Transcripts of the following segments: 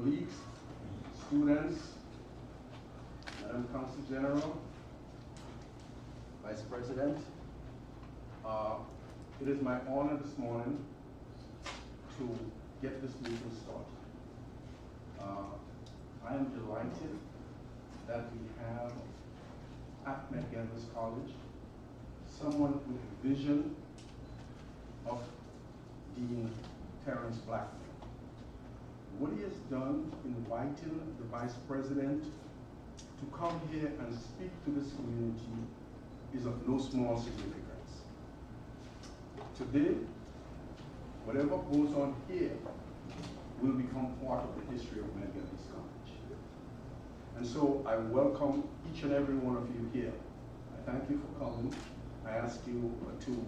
colleagues, students, Madam Counsel General, Vice President. It is my honor this morning to get this meeting started. I am delighted that we have at McGillis College someone with a vision of Dean Terrence Blackman. What he has done in inviting the Vice President to come here and speak to this community is of no small significance. Today, whatever goes on here will become part of the history of McGillis College. And so I welcome each and every one of you here. I thank you for coming. I ask you to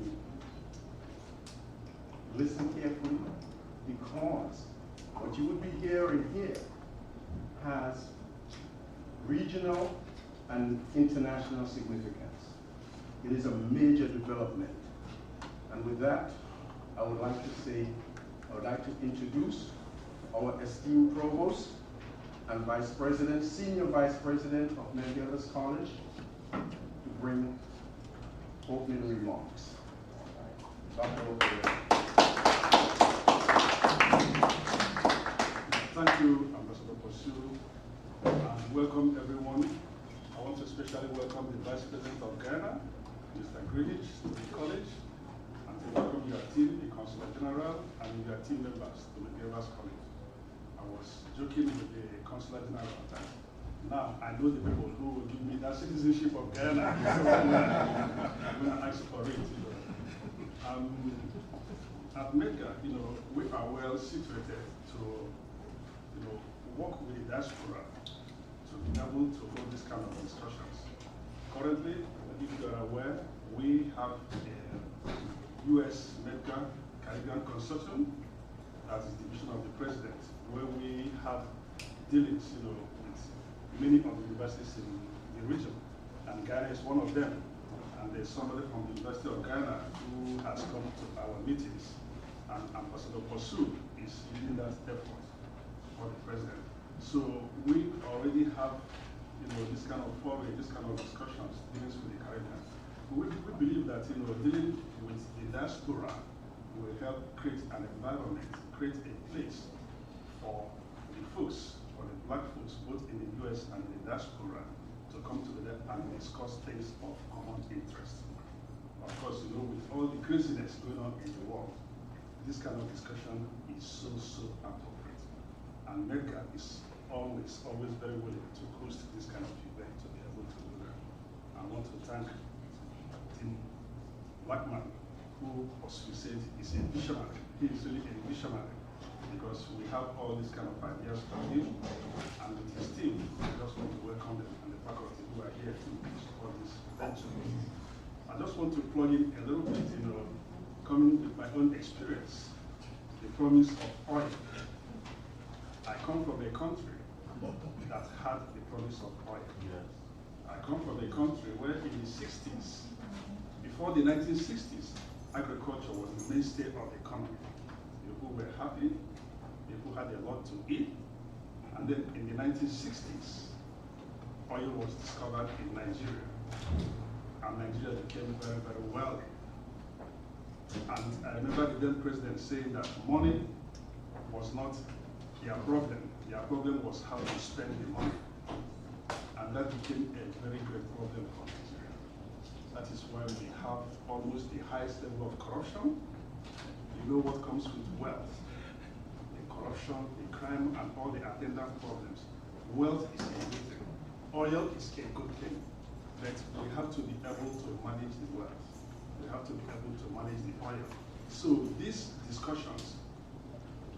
listen carefully, because what you would be hearing here has regional and international significance. It is a major development. And with that, I would like to introduce our esteemed Provost and Vice President, Senior Vice President of McGillis College, to bring opening remarks. Dr. O'Connor. Thank you, Ambassador Posu, and welcome everyone. I want to especially welcome the Vice President of Guyana, Mr. Greenwich, to the college, and to welcome your team, the Consular General, and your team members to McGillis College. I was joking with the Consular General that now I know the people who will give me that citizenship of Guyana. I'm going to ask for it. At MEDGA, we are well situated to work with the diaspora to be able to hold this kind of discussions. Currently, if you are aware, we have a U.S. MEDGA Caribbean Consortium, that is the division of the President, where we have dealings with many of the universities in the region, and Guyana is one of them. And there's somebody from the University of Guyana who has come to our meetings, and Ambassador Posu is leading that effort for the President. So we already have this kind of foray, this kind of discussions, dealings with the Caribbean. We believe that dealing with the diaspora will help create an environment, create a place for the folks, for the black folks, both in the US and the diaspora, to come together and discuss things of common interest. Of course, with all the craziness going on in the world, this kind of discussion is so appropriate. And MEDGA is always very willing to host this kind of event to be able to do that. I want to thank Tim Blackman, who, as we said, is a visionary. He is really a visionary, because we have all these kind of ideas from him, and with his team, I just want to welcome them and the faculty who are here to support this venture. I just want to plug in a little bit, coming with my own experience, the promise of oil. I come from a country that had the promise of oil. Yes. I come from a country where in the 60s, before the 1960s, agriculture was the mainstay of the economy. People were happy, people had a lot to eat, and then in the 1960s, oil was discovered in Nigeria, and Nigeria became very, very wealthy. And I remember the then president saying that money was not their problem. Their problem was how to spend the money. And that became a very great problem for Nigeria. That is why we have almost the highest level of corruption. You know what comes with wealth? The corruption, the crime, and all the attendant problems. Wealth is a good thing. Oil is a good thing. But we have to be able to manage the wealth. We have to be able to manage the oil. So these discussions,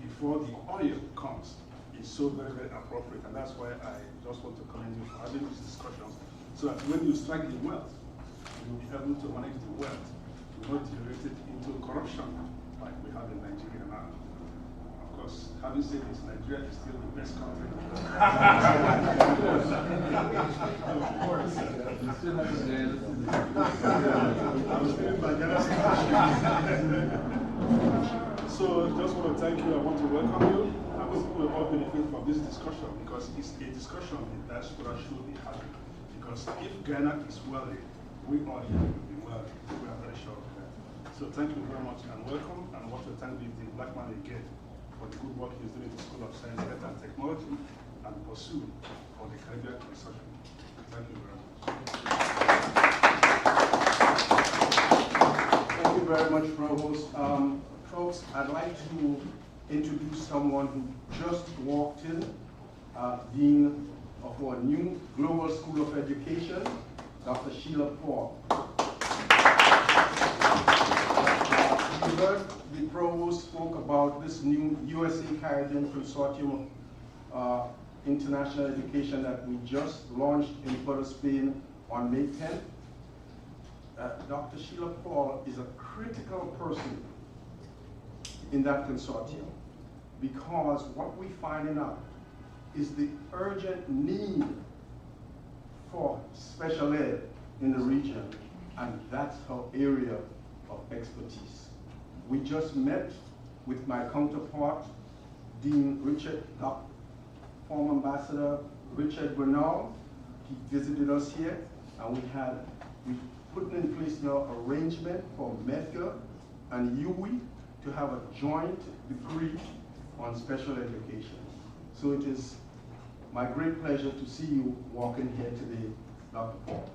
before the oil comes, is so very, very appropriate. And that's why I just want to commend you for having these discussions, so that when you strike the wealth, you will be able to manage the wealth, not generate it into corruption like we have in Nigeria now. Of course, having said this, Nigeria is still the best country. Of course. I'm still in Guyana. So just want to thank you. I want to welcome you. those people will all benefit from this discussion because it's a discussion that diaspora should be having. Because if Ghana is wealthy, we all here will be wealthy. We are very sure of that. So thank you very much and welcome. And I want to thank the Black man again for the good work he's doing in the School of Science, Health and Technology and Pursue for the Caribbean Consortium. Thank you very much. Thank you very much, Provost. Folks, I'd like to introduce someone who just walked in, Dean of our new Global School of Education, Dr. Sheila Paul. You heard the Provost spoke about this new USA Caribbean Consortium of International Education that we just launched in Port of Spain on May 10th. Dr. Sheila Paul is a critical person in that consortium because what we're finding out is the urgent need for special ed in the region, and that's her area of expertise. We just met with my counterpart, Dean Richard, former Ambassador Richard Bernal. He visited us here, and we put in place now arrangement for MEDGA and UWI to have a joint degree on special education. So it is my great pleasure to see you walking here today, Dr. Paul.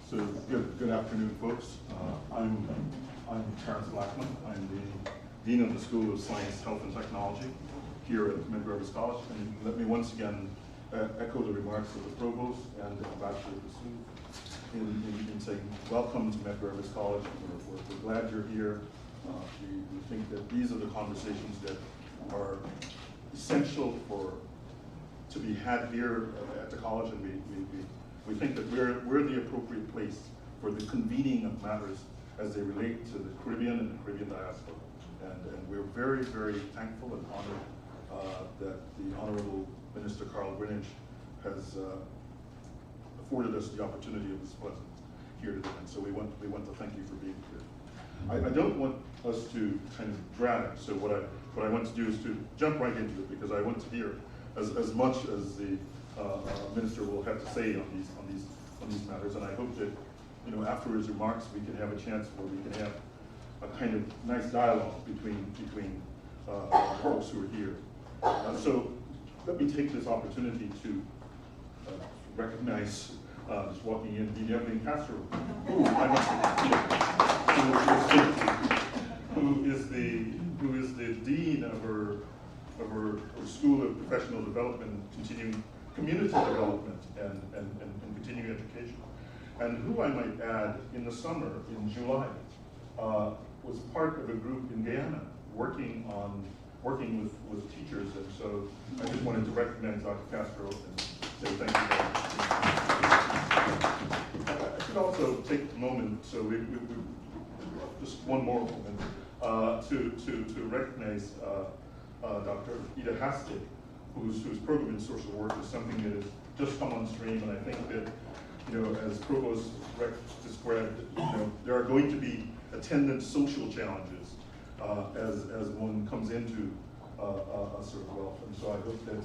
So good afternoon, folks. I'm Terrence Blackman. I'm the Dean of the School of Science, Health and Technology here at Medgar Evers College. And let me once again echo the remarks of the Provost and Ambassador Pursue in saying welcome to Medgar Evers College. We're glad you're here. We think that these are the conversations that are essential to be had here at the college, and we think that we're the appropriate place for the convening of matters as they relate to the Caribbean and the Caribbean diaspora. And we're very, very thankful and honored that the Honorable Minister Carl Greenidge has afforded us the opportunity of this presence here today. And so we want to thank you for being here. I don't want us to kind of drag, so what I want to do is to jump right into it, because I want to hear as much as the minister will have to say on these matters, and I hope that after his remarks we can have a chance where we can have a kind of nice dialogue between folks who are here. So let me take this opportunity to recognize just walking in Dean Evelyn Castro, who is the dean of her School of Professional Development, Continuing Community Development, and Continuing Education, and who I might add, in the summer, in July, was part of a group in Guyana working with teachers, and so I just wanted to recognize Dr. Castro and say thank you very much. I should also take a moment, so we just one more moment, to recognize Dr. Ida Hastig, whose program in social work is something that has just come on stream, and I think that, as Provost described, there are going to be attendant social challenges as one comes into a sort of wealth, and so I hope that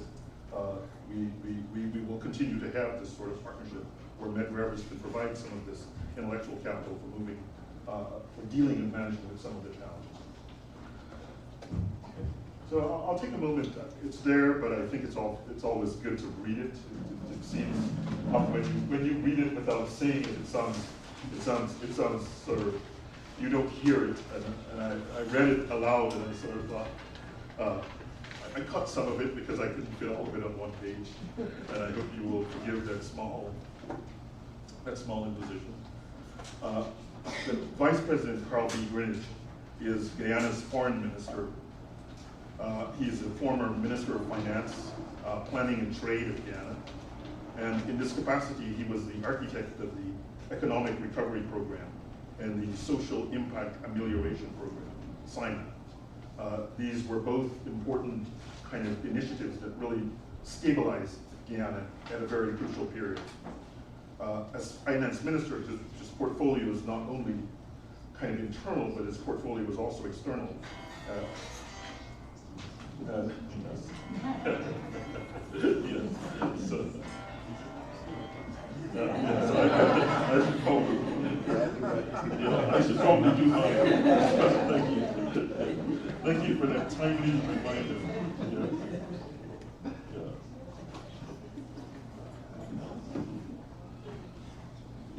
we will continue to have this sort of partnership where Medgar Evers can provide some of this intellectual capital for moving, for dealing and managing with some of the challenges. Okay. So I'll take a moment. It's there, but I think it's always good to read it. It seems when you read it without saying it, it sounds sort of, you don't hear it. And I read it aloud, and I sort of thought, I cut some of it because I couldn't fit all of it on one page, and I hope you will forgive that small imposition. The Vice President Carl B. Greenidge is Guyana's foreign minister. He is a former Minister of Finance, Planning and Trade of Guyana, and in this capacity he was the architect of the Economic Recovery Program and the Social Impact Amelioration Program, SIMAP. These were both important kind of initiatives that really stabilized Guyana at a very crucial period. As finance minister, his portfolio is not only kind of internal, but his portfolio is also external. Yes. So, I should probably, I should probably do my. Thank you. Thank you for that timely reminder.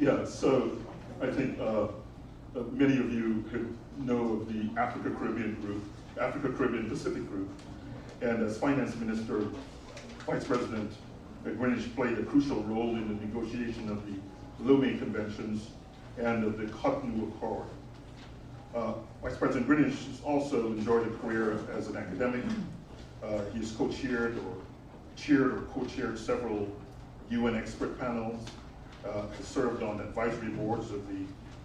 Yeah. Yeah, so I think many of you know of the Africa-Caribbean group, Africa-Caribbean Pacific group, and as finance minister, Vice President Greenwich played a crucial role in the negotiation of the Lomé Conventions and of the Cotonou Accord. Vice President Greenwich has also enjoyed a career as an academic. He has co-chaired or chaired or co-chaired several UN expert panels, has served on advisory boards of the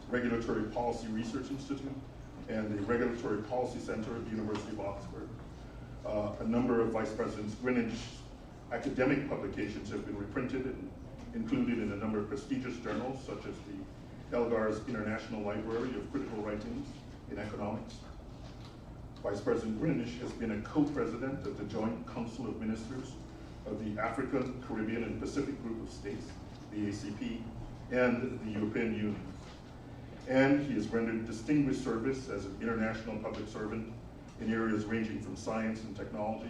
Regulatory Policy Research Institute and the Regulatory Policy Center at the University of Oxford. A number of Vice President Greenwich's academic publications have been reprinted and included in a number of prestigious journals, such as the Elgar's International Library of Critical Writings in Economics. Vice President Greenwich has been a co-president of the Joint Council of Ministers of the African, Caribbean, and Pacific Group of States, the ACP, and the European Union. And he has rendered distinguished service as an international public servant in areas ranging from science and technology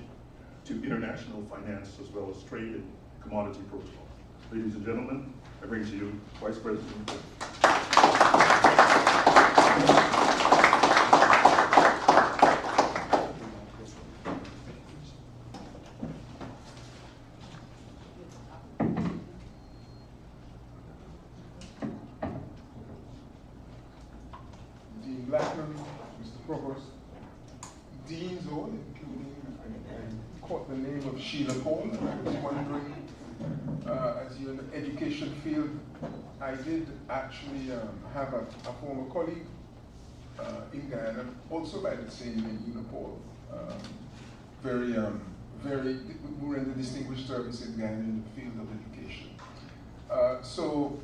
to international finance, as well as trade and commodity protocol. Ladies and gentlemen, I bring to you Vice President. Dean Blackman, Mr. Provost, Deans all, including, I caught the name of Sheila Paul, and I was wondering, as you're in the education field, I did actually have a former colleague in Guyana, also by the same name, Paul, very, who rendered distinguished service in Guyana in the field of education. So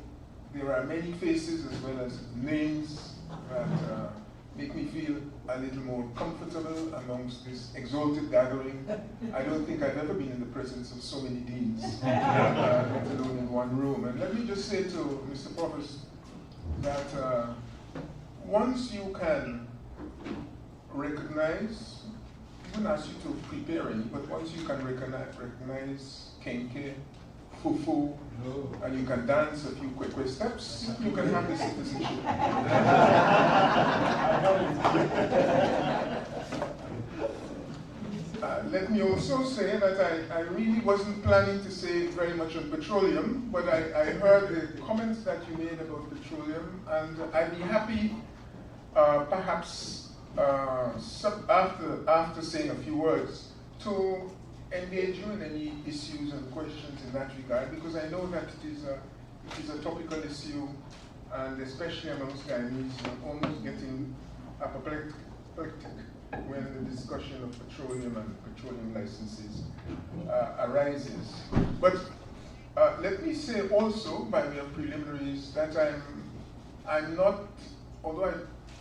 there are many faces as well as names that make me feel a little more comfortable amongst this exalted gathering. I don't think I've ever been in the presence of so many deans, let alone in one room. And let me just say to Mr. Provost that once you can recognize, I wouldn't ask you to prepare any, but once you can recognize Kenke, Fufu, and you can dance a few quick steps, you can have the citizenship. Let me also say that I really wasn't planning to say very much on petroleum, but I heard the comments that you made about petroleum, and I'd be happy, perhaps after saying a few words, to engage you in any issues and questions in that regard, because I know that it is a topical issue, and especially amongst Guyanese, almost getting apoplectic when the discussion of petroleum and petroleum licenses arises. But let me say also, by way of preliminaries, that I'm not, although I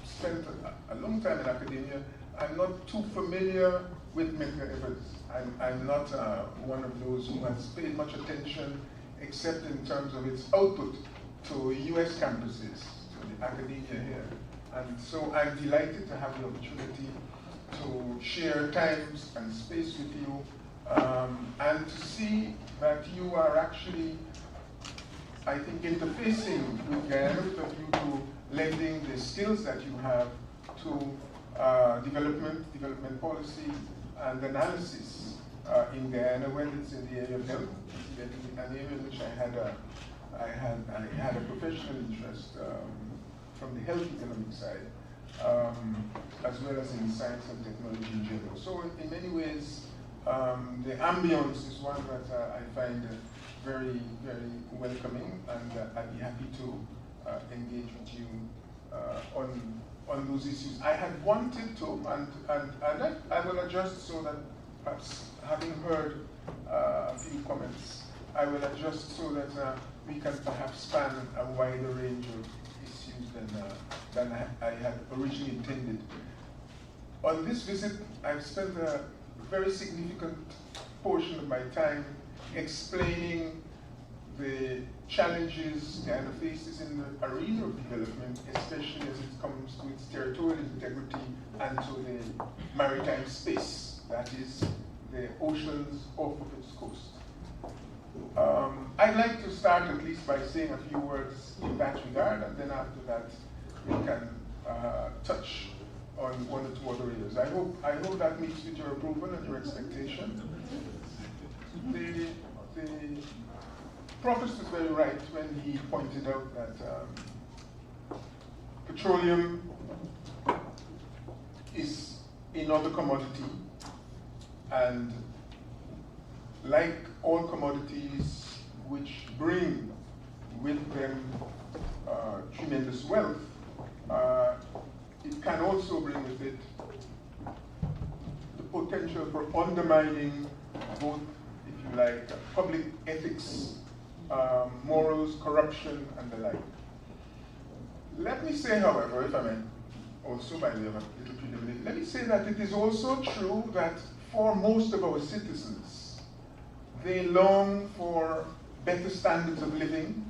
spent a long time in academia, I'm not too familiar with Medgar Evers. I'm not one of those who has paid much attention, except in terms of its output to US campuses, to the academia here. And so I'm delighted to have the opportunity to share times and space with you, and to see that you are actually, I think, interfacing with Guyana with a view to lending the skills that you have to development policy and analysis in Guyana, whether it's in the area of health, an area in which I had a professional interest from the health economic side, as well as in science and technology in general. So in many ways, the ambience is one that I find very, very welcoming, and I'd be happy to engage with you on those issues. I had wanted to, and I will adjust so that perhaps having heard a few comments, I will adjust so that we can perhaps span a wider range of issues than I had originally intended. On this visit, I've spent a very significant portion of my time explaining the challenges Guyana faces in the arena of development, especially as it comes to its territorial integrity and to the maritime space, that is, the oceans off of its coast. I'd like to start at least by saying a few words in that regard, and then after that we can touch on one or two other areas. I hope that meets with your approval and your expectation. The Professor is very right when he pointed out that petroleum is another commodity, and like all commodities which bring with them tremendous wealth, it can also bring with it the potential for undermining both, if you like, public ethics, morals, corruption, and the like. Let me say, however, if I may, also by way of a little preliminary, let me say that it is also true that for most of our citizens, they long for better standards of living,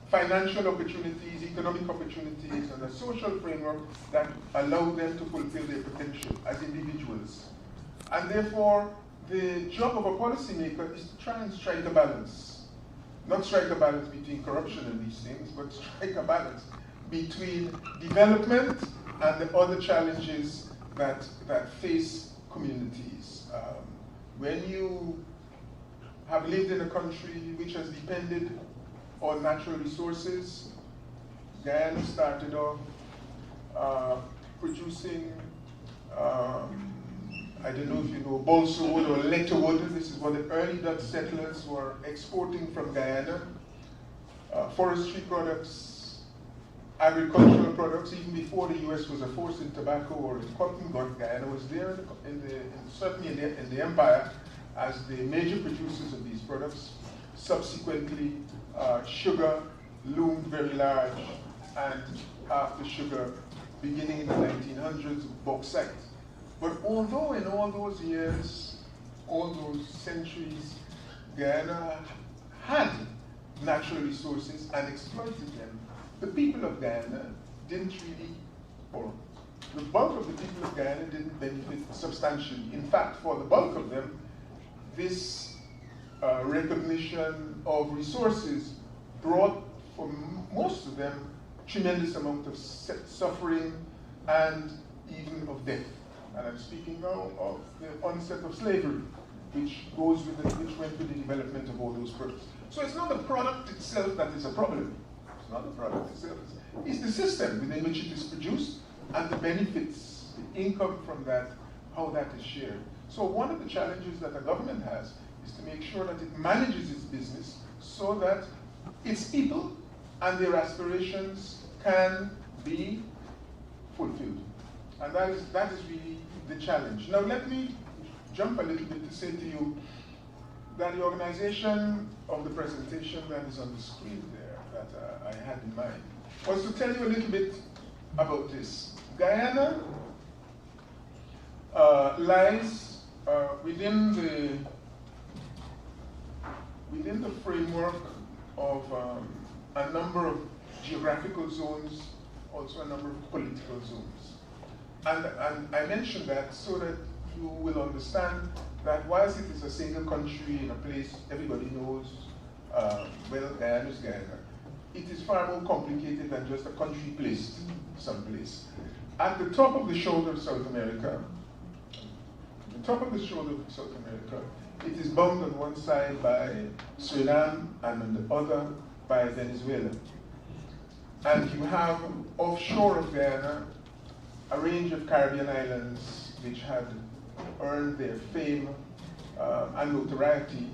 financial opportunities, economic opportunities, and a social framework that allow them to fulfill their potential as individuals. And therefore, the job of a policymaker is to try and strike a balance. Not strike a balance between corruption and these things, but strike a balance between development and the other challenges that face communities. When you have lived in a country which has depended on natural resources, Guyana started off producing, I don't know if you know, balsa wood or letter wood. This is what the early Dutch settlers were exporting from Guyana. Forestry products, agricultural products, even before the US was a force in tobacco or in cotton, Guyana was there certainly in the empire as the major producers of these products. Subsequently, sugar loomed very large, and after sugar, beginning in the 1900s, bauxite. But although in all those years, all those centuries, Guyana had natural resources and exploited them, the people of Guyana didn't really, or the bulk of the people of Guyana didn't benefit substantially. In fact, for the bulk of them, this recognition of resources brought, for most of them, tremendous amount of suffering and even of death. And I'm speaking now of the onset of slavery, which went with the development of all those products. So it's not the product itself that is a problem. It's not the product itself. It's the system within which it is produced and the benefits, the income from that, how that is shared. So one of the challenges that a government has is to make sure that it manages its business so that its people and their aspirations can be fulfilled. And that is really the challenge. Now let me jump a little bit to say to you that the organization of the presentation that is on the screen there that I had in mind was to tell you a little bit about this. Guyana lies within the framework of a number of geographical zones, also a number of political zones. And I mention that so that you will understand that whilst it is a single country in a place everybody knows, well, Guyana is Guyana, it is far more complicated than just a country placed someplace. At the top of the shoulder of South America, it is bound on one side by Suriname and on the other by Venezuela. And you have offshore of Guyana a range of Caribbean islands which had earned their fame and notoriety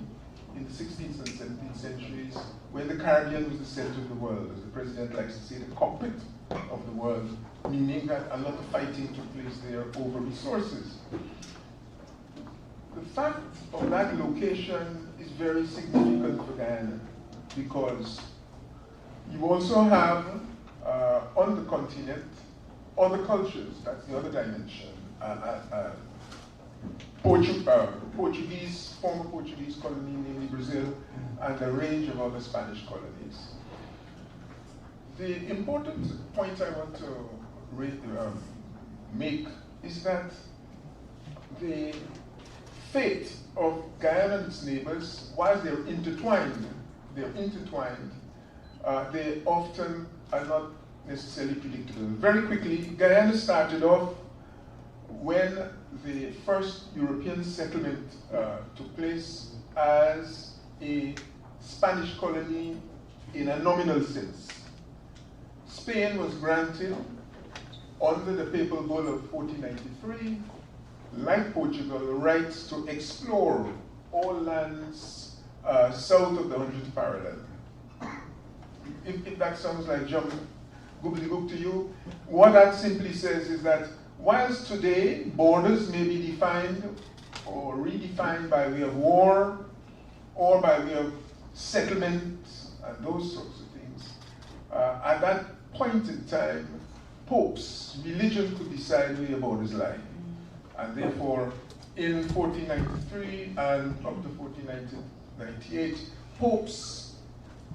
in the 16th and 17th centuries, when the Caribbean was the center of the world, as the president likes to say, the cockpit of the world, meaning that a lot of fighting took place there over resources. The fact of that location is very significant for Guyana. because you also have on the continent other cultures. That's the other dimension. Portuguese, former Portuguese colony, namely Brazil, and a range of other Spanish colonies. The important point I want to make is that the fate of Guyana and its neighbors, while they're intertwined, they often are not necessarily predictable. Very quickly, Guyana started off when the first European settlement took place as a Spanish colony in a nominal sense. Spain was granted, under the Papal Bull of 1493, like Portugal, the rights to explore all lands south of the 100th parallel. If that sounds like jump gobbledygook to you, what that simply says is that whilst today borders may be defined or redefined by way of war or by way of settlement and those sorts of things, at that point in time, popes, religion could decide where your borders lie. And therefore, in 1493 and up to 1498, popes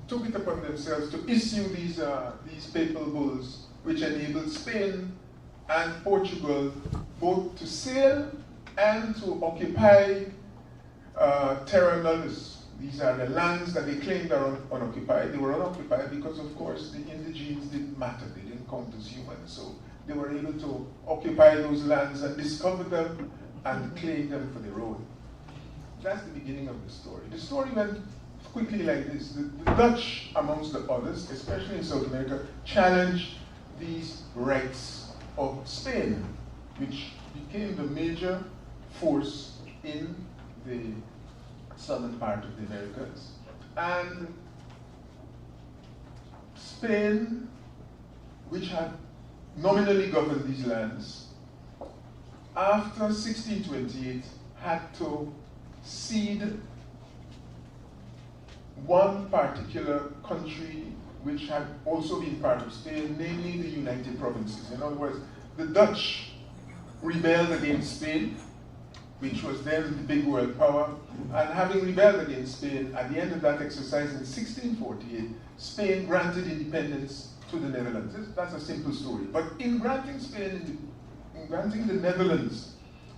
took it upon themselves to issue these papal bulls, which enabled Spain and Portugal both to sail and to occupy terra nullius. These are the lands that they claimed are unoccupied. They were unoccupied because, of course, the indigenes didn't matter. They didn't count as humans. So they were able to occupy those lands and discover them and claim them for their own. That's the beginning of the story. The story went quickly like this. The Dutch, amongst the others, especially in South America, challenged these rights of Spain, which became the major force in the southern part of the Americas. And Spain, which had nominally governed these lands, after 1628 had to cede one particular country which had also been part of Spain, namely the United Provinces. In other words, the Dutch rebelled against Spain, which was then the big world power, and having rebelled against Spain, at the end of that exercise in 1648, Spain granted independence to the Netherlands. That's a simple story. But in granting the Netherlands,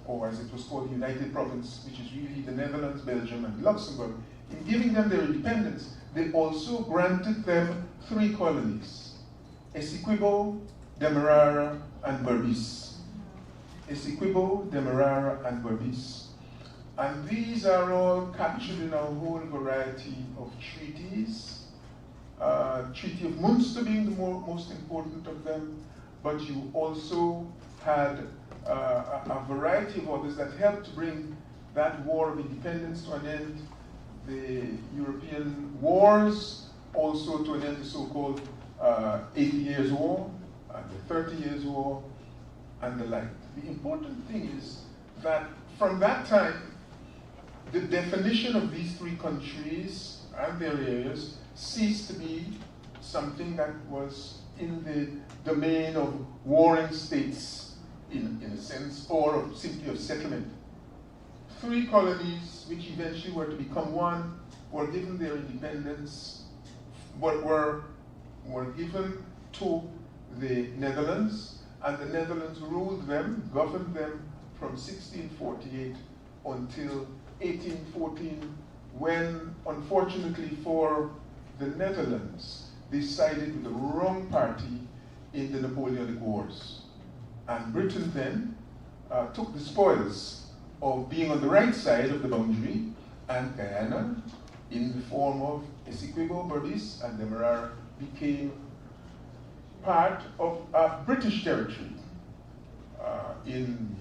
or as it was called, the United Province, which is really the Netherlands, Belgium, and Luxembourg, in giving them their independence, they also granted them 3 colonies: Essequibo, Demerara, and Berbice. Essequibo, Demerara, and Berbice. And these are all captured in a whole variety of treaties. Treaty of Münster being the most important of them, but you also had a variety of others that helped bring that war of independence to an end. The European wars, also to an end the so-called 80 Years' War, and the 30 Years' War, and the like. The important thing is that from that time, the definition of these 3 countries and their areas ceased to be something that was in the domain of warring states, in a sense, or simply of settlement. 3 colonies, which eventually were to become one, were given their independence, but were given to the Netherlands, and the Netherlands ruled them, governed them from 1648 until 1814, when, unfortunately for the Netherlands, they sided with the wrong party in the Napoleonic Wars. And Britain then took the spoils of being on the right side of the boundary, and Guyana, in the form of Essequibo, Berbice, and Demerara, became part of British territory. In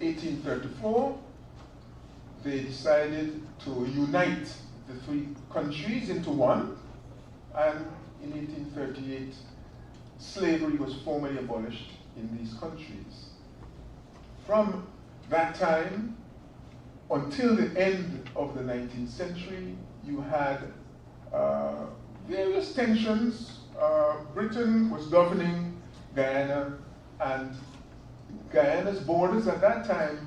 1834, they decided to unite the 3 countries into one, and in 1838, slavery was formally abolished in these countries. From that time until the end of the 19th century, you had various tensions. Britain was governing Guyana, and Guyana's borders at that time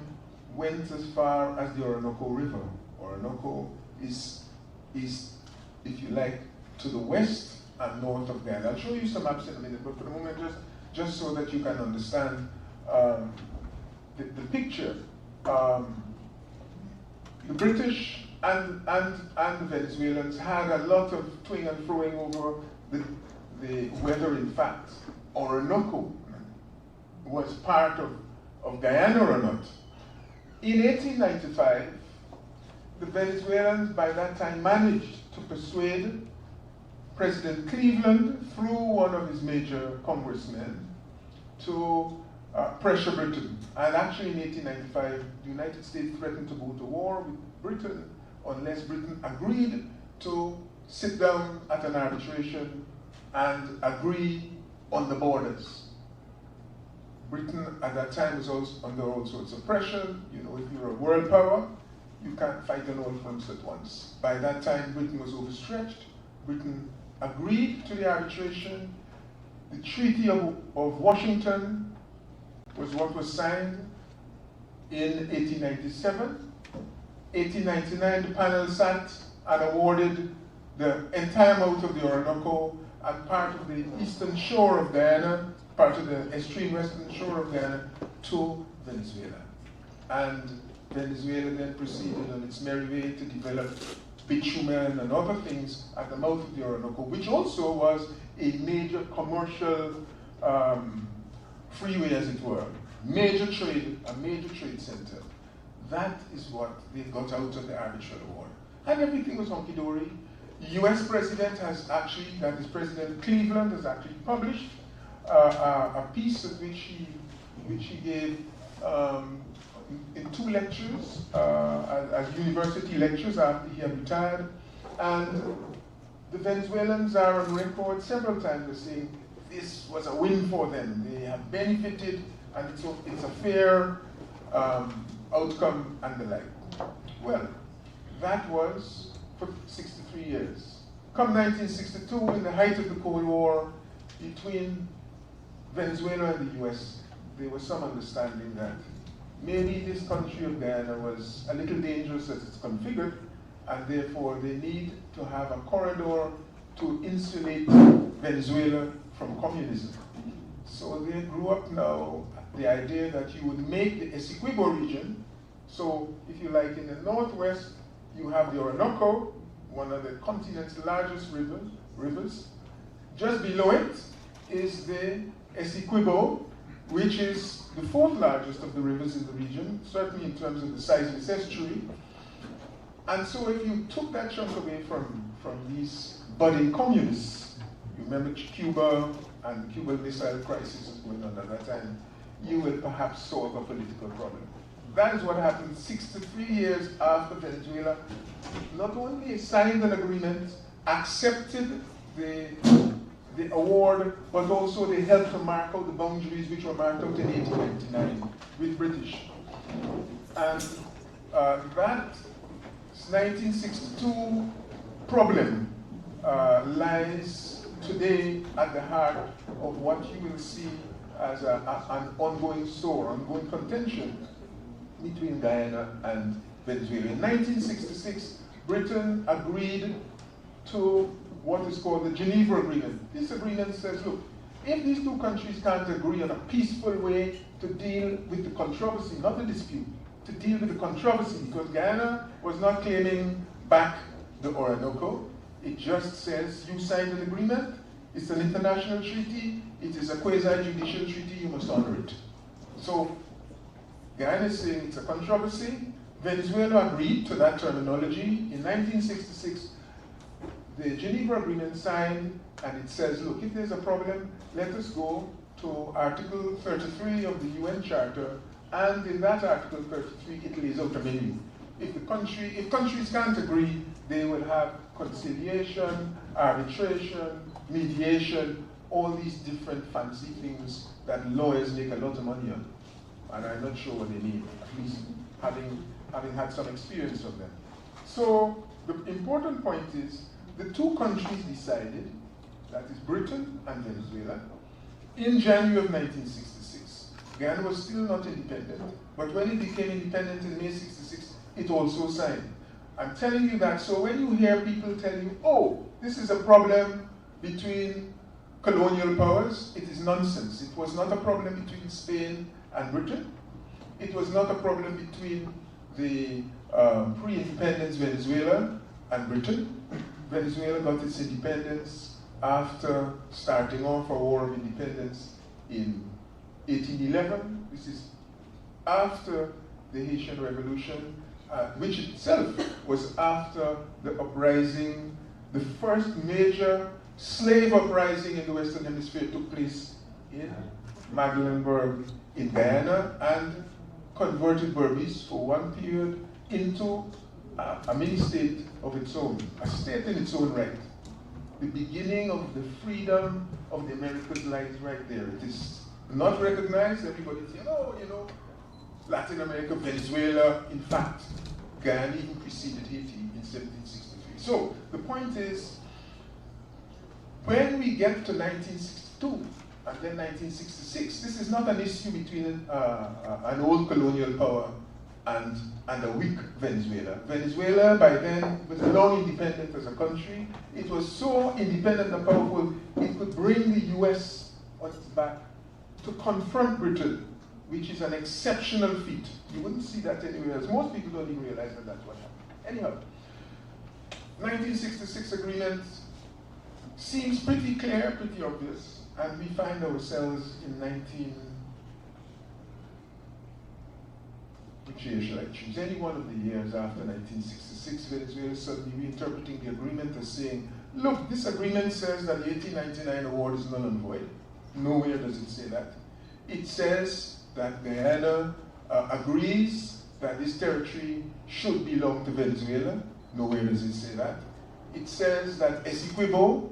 went as far as the Orinoco River. Orinoco is, if you like, to the west and north of Guyana. I'll show you some maps in a minute, but for the moment, just so that you can understand the picture. The British and the Venezuelans had a lot of toing and froing over the whether, in fact, Orinoco was part of Guyana or not. In 1895, the Venezuelans by that time managed to persuade President Cleveland, through one of his major congressmen, to pressure Britain. And actually in 1895, the United States threatened to go to war with Britain unless Britain agreed to sit down at an arbitration and agree on the borders. Britain at that time was also under all sorts of pressure. You know, if you're a world power, you can't fight on all fronts at once. By that time, Britain was overstretched. Britain agreed to the arbitration. The Treaty of Washington was what was signed in 1897. 1899, the panel sat and awarded the entire mouth of the Orinoco and part of the eastern shore of Guyana, part of the extreme western shore of Guyana, to Venezuela. And Venezuela then proceeded on its merry way to develop bitumen and other things at the mouth of the Orinoco, which also was a major commercial freeway, as it were, a major trade center. That is what they got out of the arbitral award. And everything was hunky-dory. The US president has actually, that is President Cleveland, has actually published a piece of which he gave in 2 lectures, as university lectures after he had retired. And the Venezuelans are on record several times as saying this was a win for them. They have benefited, and it's a fair outcome and the like. Well, that was for 63 years. Come 1962, in the height of the Cold War between Venezuela and the US, there was some understanding that maybe this country of Guyana was a little dangerous as it's configured, and therefore they need to have a corridor to insulate Venezuela from communism. So they grew up now the idea that you would make the Essequibo region. So if you like, in the northwest, you have the Orinoco, one of the continent's largest rivers. Just below it is the Essequibo, which is the 4th largest of the rivers in the region, certainly in terms of the size of its estuary. And so if you took that chunk away from these budding communists, you remember Cuba and the Cuban Missile Crisis was going on at that time, you will perhaps solve a political problem. That is what happened 63 years after Venezuela not only signed an agreement, accepted the award, but also they helped to mark out the boundaries which were marked out in 1899 with British. And that 1962 problem lies today at the heart of what you will see as an ongoing sore, ongoing contention between Guyana and Venezuela. In 1966, Britain agreed to what is called the Geneva Agreement. This agreement says, look, if these 2 countries can't agree on a peaceful way to deal with the controversy, not the dispute, to deal with the controversy, because Guyana was not claiming back the Orinoco. It just says, you signed an agreement, it's an international treaty, it is a quasi-judicial treaty, you must honor it. So Guyana is saying it's a controversy. Venezuela agreed to that terminology. In 1966, the Geneva Agreement signed, and it says, look, if there's a problem, let us go to Article 33 of the UN Charter, and in that Article 33, it lays out a menu. If countries can't agree, they will have conciliation, arbitration, mediation, all these different fancy things that lawyers make a lot of money on. And I'm not sure what they mean, at least having had some experience of them. So the important point is the two countries decided, that is Britain and Venezuela, in January of 1966. Guyana was still not independent, but when it became independent in May 66, it also signed. I'm telling you that so when you hear people tell you, oh, this is a problem between colonial powers, it is nonsense. It was not a problem between Spain and Britain. It was not a problem between the pre-independence Venezuela and Britain. Venezuela got its independence after starting off a war of independence in 1811. This is after the Haitian Revolution, which itself was after the uprising, the first major slave uprising in the Western Hemisphere took place in Magdalene in Guyana, and converted Berbice for one period into a mini-state of its own, a state in its own right. The beginning of the freedom of the Americas lies right there. It is not recognized. Everybody says, oh, you know, Latin America, Venezuela. In fact, Guyana even preceded Haiti in 1763. So the point is, when we get to 1962 and then 1966, this is not an issue between an old colonial power and a weak Venezuela. Venezuela, by then, was long independent as a country. It was so independent and powerful, it could bring the US on its back to confront Britain, which is an exceptional feat. You wouldn't see that anywhere else. Most people don't even realize that that's what happened. Anyhow, 1966 agreement seems pretty clear, pretty obvious, and we find ourselves in which year shall I choose? Any one of the years after 1966, Venezuela suddenly reinterpreting the agreement as saying, look, this agreement says that the 1899 award is null and void. Nowhere does it say that. It says that Guyana agrees that this territory should belong to Venezuela. Nowhere does it say that. It says that Essequibo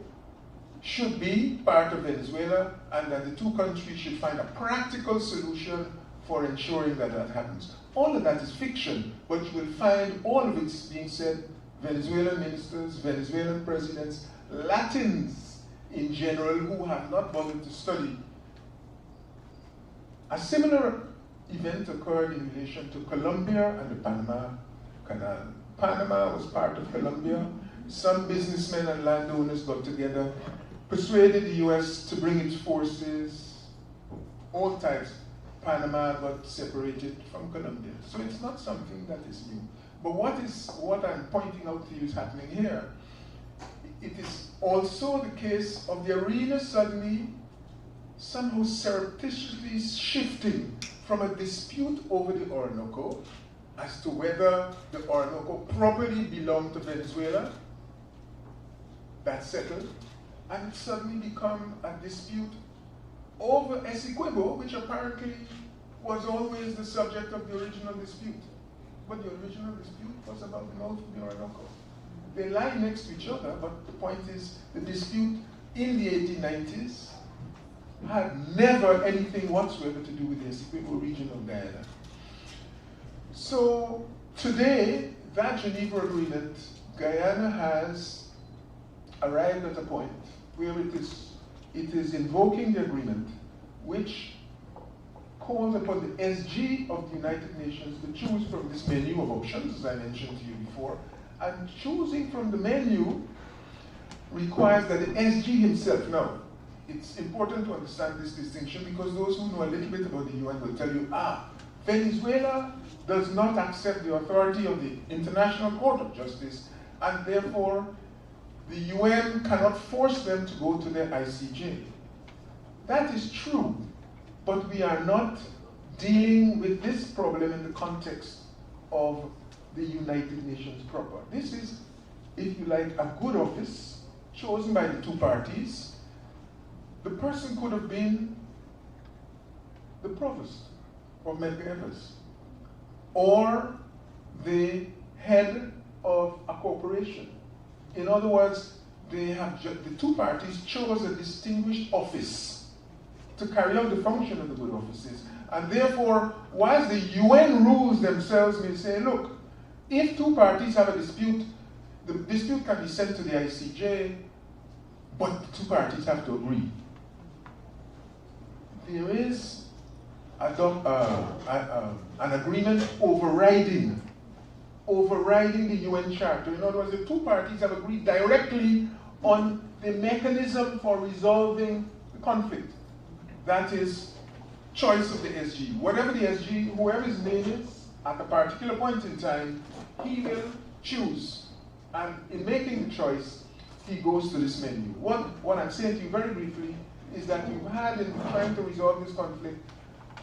should be part of Venezuela, and that the two countries should find a practical solution for ensuring that that happens. All of that is fiction, but you will find all of it being said, Venezuelan ministers, Venezuelan presidents, Latins in general who have not bothered to study. A similar event occurred in relation to Colombia and the Panama Canal. Panama was part of Colombia. Some businessmen and landowners got together, persuaded the US to bring its forces, all types. Panama got separated from Colombia. So it's not something that is new. But what I'm pointing out to you is happening here. It is also the case of the arena suddenly somehow surreptitiously shifting from a dispute over the Orinoco as to whether the Orinoco properly belonged to Venezuela. That's settled. And it suddenly become a dispute over Essequibo, which apparently was always the subject of the original dispute. But the original dispute was about the mouth of the Orinoco. They lie next to each other, but the point is the dispute in the 1890s had never anything whatsoever to do with the Essequibo region of Guyana. So today, that Geneva Agreement, Guyana has arrived at a point where it is invoking the agreement, which calls upon the SG of the United Nations to choose from this menu of options, as I mentioned to you before, and choosing from the menu requires that the SG himself, now, it's important to understand this distinction because those who know a little bit about the UN will tell you, Venezuela does not accept the authority of the International Court of Justice, and therefore the UN cannot force them to go to their ICJ. That is true, but we are not dealing with this problem in the context of the United Nations proper. This is, if you like, a good office chosen by the two parties. The person could have been the provost of Medgar Evers or the head of a corporation. In other words, the two parties chose a distinguished office to carry out the function of the good offices. And therefore, whilst the UN rules themselves may say, look, if two parties have a dispute, the dispute can be sent to the ICJ, but the two parties have to agree. There is an agreement overriding the UN Charter. In other words, the two parties have agreed directly on the mechanism for resolving the conflict. That is choice of the SG. Whatever the SG, whoever his name is, at a particular point in time, he will choose. And in making the choice, he goes to this menu. What I'm saying to you very briefly is that you've had, in trying to resolve this conflict,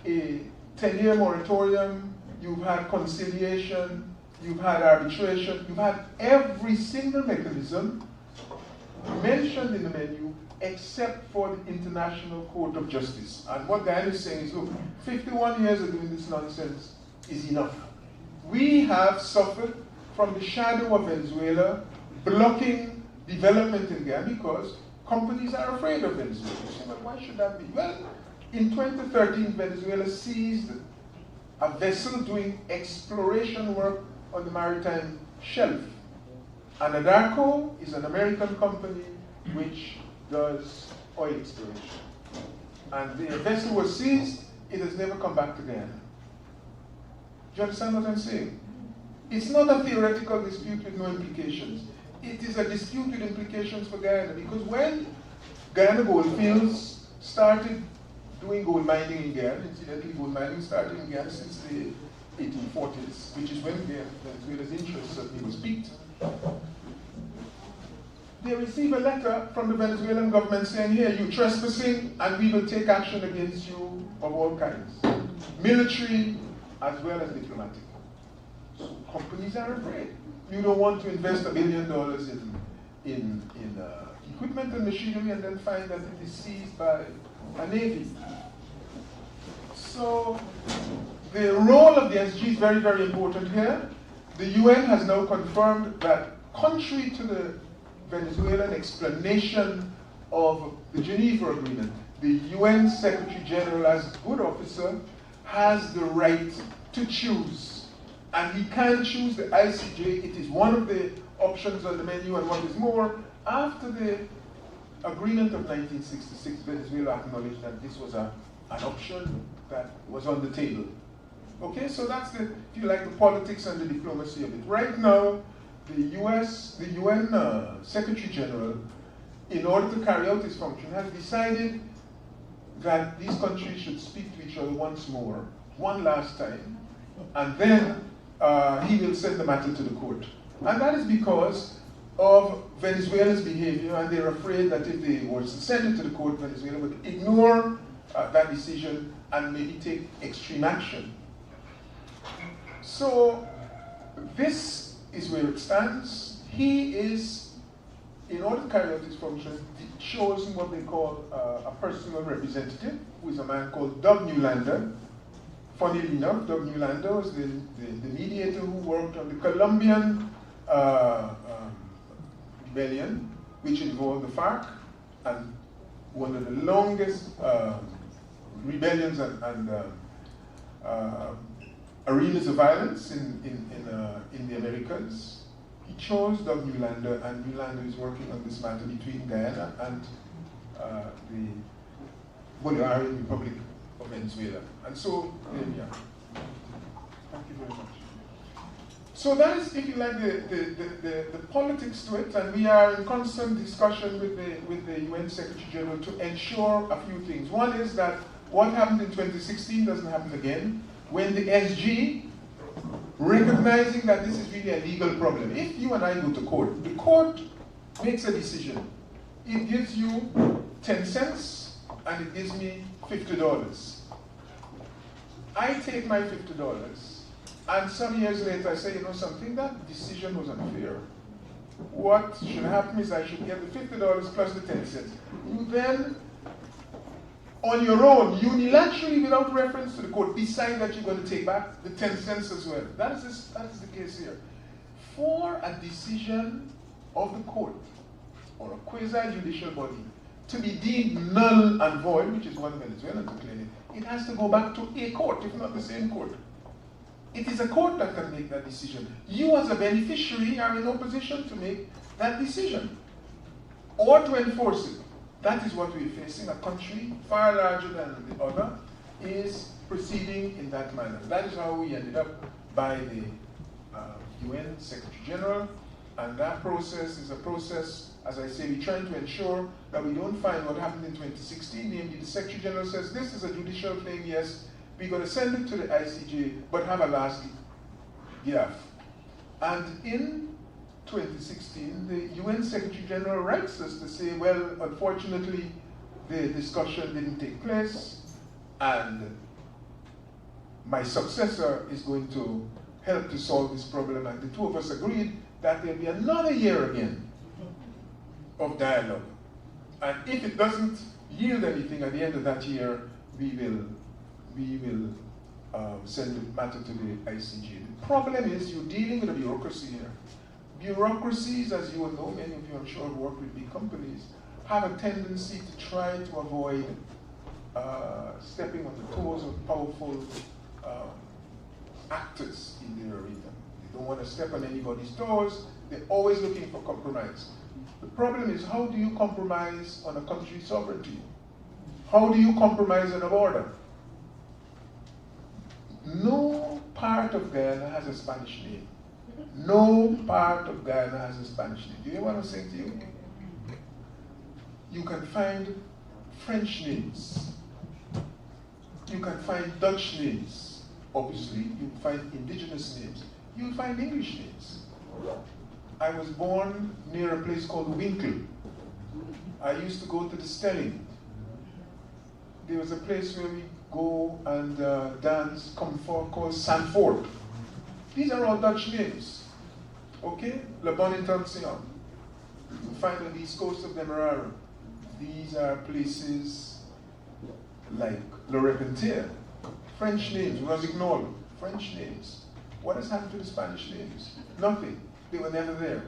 a 10-year moratorium, you've had conciliation, you've had arbitration, you've had every single mechanism mentioned in the menu except for the International Court of Justice. And what Guyana is saying is, look, 51 years of doing this nonsense is enough. We have suffered from the shadow of Venezuela blocking development in Guyana because companies are afraid of Venezuela. You say, well, why should that be? Well, in 2013, Venezuela seized a vessel doing exploration work on the maritime shelf. And Anadarko is an American company which does oil exploration. And the vessel was seized, it has never come back to Guyana. Do you understand what I'm saying? It's not a theoretical dispute with no implications. It is a dispute with implications for Guyana, because when Guyana Goldfields started doing gold mining in Guyana, incidentally gold mining started in Guyana since the 1840s, which is when Venezuela's interest certainly was peaked. They received a letter from the Venezuelan government saying, here, you're trespassing, and we will take action against you of all kinds, military as well as diplomatic. So companies are afraid. You don't want to invest $1 billion in equipment and machinery and then find that it is seized by a navy. So the role of the SG is very, very important here. The UN has now confirmed that, contrary to the Venezuelan explanation of the Geneva Agreement, the UN Secretary General, as a good officer, has the right to choose. And he can choose the ICJ. It is one of the options on the menu, and what is more, after the agreement of 1966, Venezuela acknowledged that this was an option that was on the table. Okay, so that's the, if you like, the politics and the diplomacy of it. Right now, the UN Secretary General, in order to carry out his function, has decided that these countries should speak to each other once more, one last time, and then he will send the matter to the court. And that is because of Venezuela's behavior, and they're afraid that if they were to send it to the court, Venezuela would ignore that decision and maybe take extreme action. So this is where it stands. He is, in order to carry out his function, chosen what they call a personal representative, who is a man called Doug Newlander. Funnily enough, Doug Newlander was the mediator who worked on the Colombian rebellion, which involved the FARC, and one of the longest rebellions and arenas of violence in the Americas. He chose Doug Newlander, and Newlander is working on this matter between Guyana and the Bolivarian Republic of Venezuela. And so, there we are. Thank you very much. So that is, if you like, the politics to it, and we are in constant discussion with the UN Secretary General to ensure a few things. One is that what happened in 2016 doesn't happen again, when the SG, recognizing that this is really a legal problem. If you and I go to court, the court makes a decision. It gives you 10 cents, and it gives me $50. I take my $50, and some years later I say, you know something, that decision was unfair. What should happen is I should get the $50 plus the 10 cents. You then, on your own, unilaterally, without reference to the court, decide that you're going to take back the 10 cents as well. That is the case here. For a decision of the court, or a quasi-judicial body, to be deemed null and void, which is what Venezuelans are claiming, it has to go back to a court, if not the same court. It is a court that can make that decision. You as a beneficiary are in no position to make that decision or to enforce it. That is what we're facing. A country far larger than the other is proceeding in that manner. That is how we ended up by the UN Secretary General, and that process is a process, as I say, we're trying to ensure that we don't find what happened in 2016, namely the Secretary General says this is a judicial claim, yes, we're going to send it to the ICJ, but have a last gaffe. And in 2016, the UN Secretary General writes us to say, well, unfortunately, the discussion didn't take place, and my successor is going to help to solve this problem. And the two of us agreed that there'll be another year again of dialogue. And if it doesn't yield anything at the end of that year, we will send the matter to the ICJ. The problem is you're dealing with a bureaucracy here. Bureaucracies, as you will know, many of you I'm sure have worked with big companies, have a tendency to try to avoid stepping on the toes of powerful actors in their arena. They don't want to step on anybody's toes. They're always looking for compromise. The problem is, how do you compromise on a country's sovereignty? How do you compromise on a border? No part of Guyana has a Spanish name. No part of Guyana has a Spanish name. Do you hear what I'm saying to you? You can find French names. You can find Dutch names. Obviously, you can find indigenous names. You will find English names. I was born near a place called Winkle. I used to go to the Stelling. There was a place where we go and dance comfort called Sanford. These are all Dutch names. Okay? Le Bon Intention. You find on the east coast of Demerara. These are places like Le Repentir. French names, Rossignol, French names. What has happened to the Spanish names? Nothing. They were never there.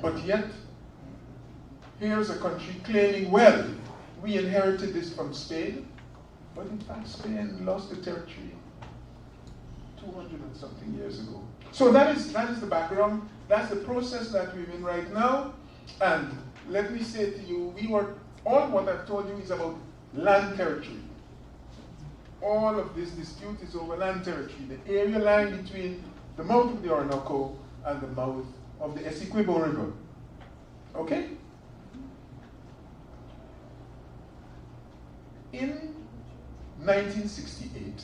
But yet, here's a country claiming, well, we inherited this from Spain, but in fact Spain lost the territory 200 and something years ago. So that is the background. That's the process that we're in right now. And let me say to you, all what I've told you is about land territory. All of this dispute is over land territory, the area lying between the mouth of the Orinoco and the mouth of the Essequibo River. Okay? In 1968,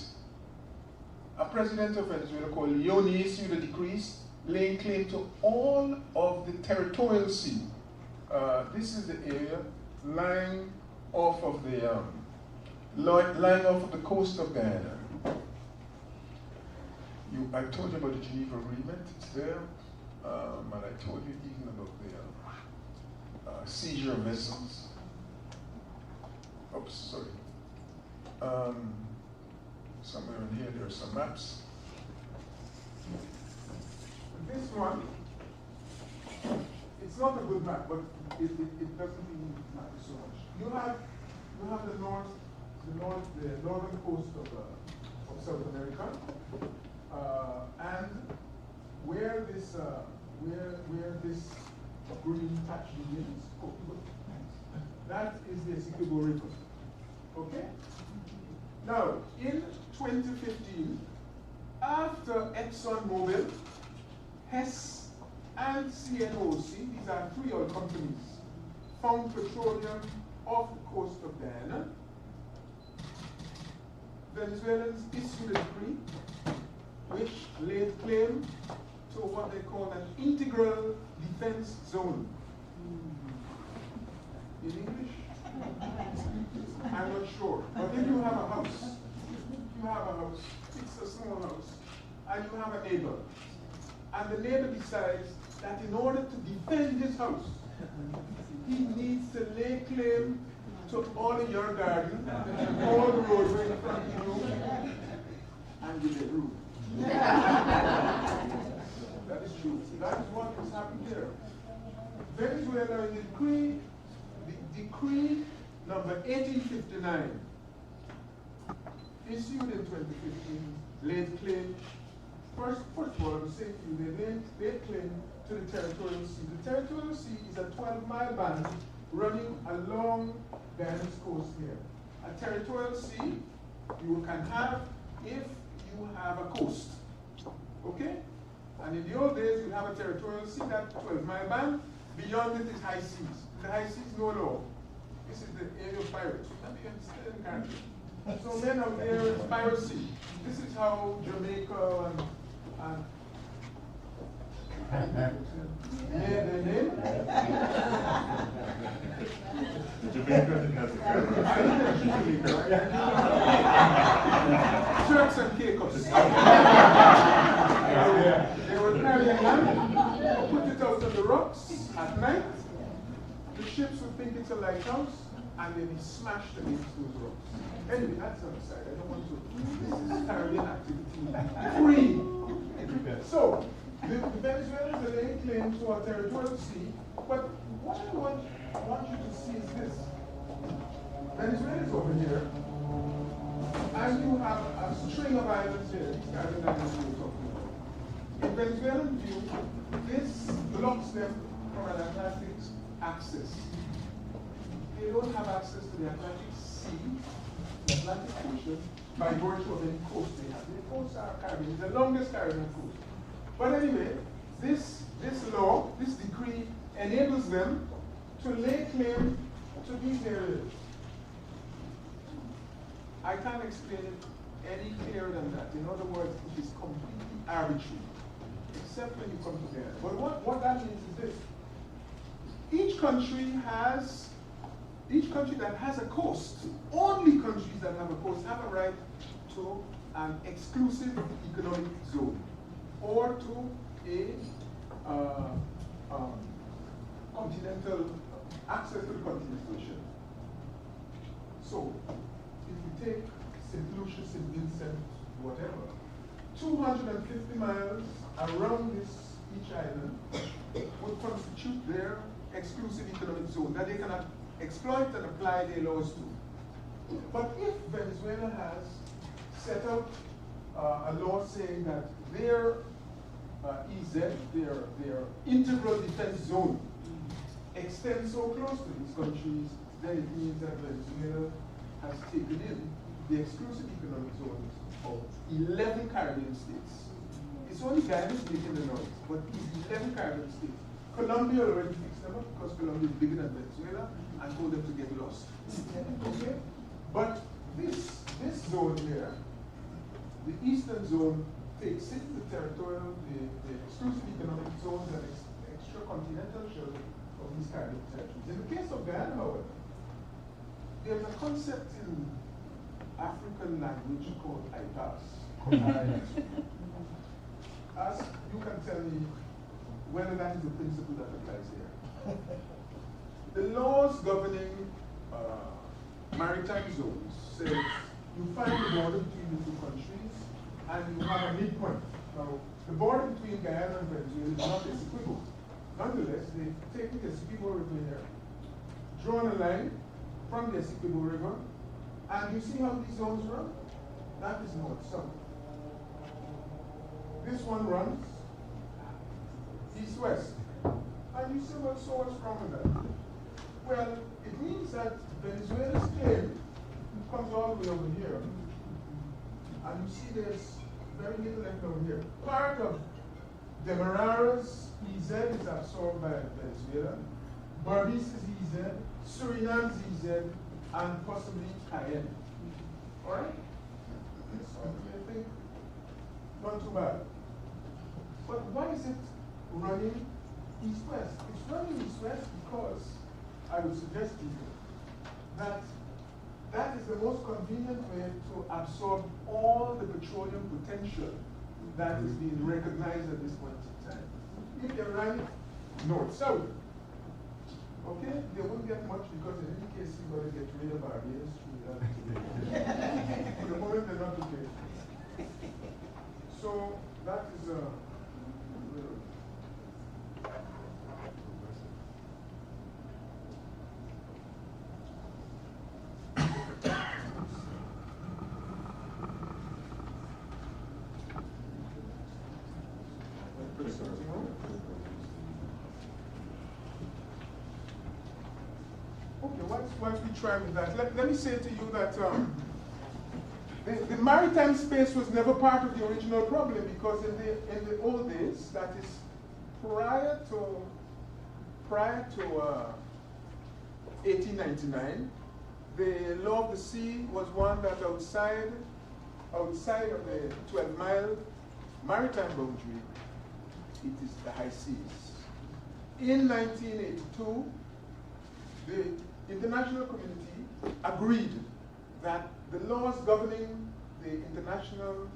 a president of Venezuela called Leone issued a decree laying claim to all of the territorial sea. This is the area lying off of the coast of Guyana. I told you about the Geneva Agreement, it's there. And I told you even about the seizure of vessels. Oops, sorry. Somewhere in here there are some maps. This one, it's not a good map, but it doesn't even matter so much. You have the northern coast of South America, and where this green patch begins, that is the Essequibo River. Okay? Now, in 2015, after ExxonMobil, Hess, and CNOC, these are three oil companies, found petroleum off the coast of Guyana, Venezuelans issued a decree which laid claim to what they call an integral defense zone. In English? I'm not sure. But if you have a house, it's a small house, and you have a neighbor, and the neighbor decides that in order to defend his house, he needs to lay claim to all of your garden, all the roadway in front of you, and give it room. That is true. That is what has happened here. Venezuela, in the decree number 1859, issued in 2015, laid claim. First of all, I'm saying to you, they laid claim to the territorial sea. The territorial sea is a 12-mile band running along Guyana's coast here. A territorial sea you can have if you have a coast. Okay? And in the old days, you have a territorial sea, that 12-mile band. Beyond it is high seas. The high seas, no law. This is the area of pirates. Still in country. So men out there is piracy. This is how Jamaica and yeah, the name? Jamaica has a camera. Turks and Caicos. They would carry a gun, put it out on the rocks at night. The ships would think it's a lighthouse, and then be smashed against those rocks. Anyway, that's on the side. I don't want to. This is Caribbean activity. Free. So, the Venezuelans are laying claim to our territorial sea, but what I want you to see is this. Venezuela is over here, and you have a string of islands here. These Caribbean islands we're talking about. In Venezuelan view, this blocks them from an Atlantic access. They don't have access to the Atlantic Sea, the Atlantic Ocean, by virtue of any coast they have. The coasts are Caribbean, it's the longest Caribbean coast. But anyway, this law, this decree, enables them to lay claim to these areas. I can't explain it any clearer than that. In other words, it is completely arbitrary, except when you come together. But what that means is this. Each country that has a coast, only countries that have a coast have a right to an exclusive economic zone or to a continental, access to the continental shelf. So, if you take St. Lucia, St. Vincent, whatever, 250 miles around each island would constitute their exclusive economic zone that they cannot exploit and apply their laws to. But if Venezuela has set up a law saying that their EZ, their integral defense zone, extends so close to these countries, then it means that Venezuela has taken in the exclusive economic zones of 11 Caribbean states. It's only Guyana is making the noise, but these 11 Caribbean states. Colombia already fixed them up because Colombia is bigger than Venezuela and told them to get lost. Okay? But this zone here, the eastern zone, takes in the territorial, the exclusive economic zones and extra-continental shelf of these Caribbean territories. In the case of Guyana, however, there's a concept in African language called IPAS. As you can tell me whether that is the principle that applies here. The laws governing maritime zones says you find the border between the two countries and you have a midpoint. Now, the border between Guyana and Venezuela is not Essequibo. Nonetheless, they've taken the Essequibo River here, drawn a line from the Essequibo River, and you see how these zones run? That is north-south. This one runs east-west. And you say, well, so what's wrong with that? Well, it means that Venezuela's claim comes all the way over here. And you see there's very little left over here. Part of Demerara's EZ is absorbed by Venezuela. Berbice's EZ, Suriname's EZ, and possibly Guyana. All right? So I think not too bad. But why is it running east-west? It's running east-west because I would suggest to you that that is the most convenient way to absorb all the petroleum potential that is being recognized at this point in time. If they ran north-south, okay, they won't get much because in any case you've got to get rid of our rails through that. For the moment they're not okay. So that is whilst we try with that, let me say to you that the maritime space was never part of the original problem, because in the old days, that is prior to 1899, the law of the sea was one that outside of the 12-mile maritime boundary, it is the high seas. In 1982, the international community agreed that the laws governing the international,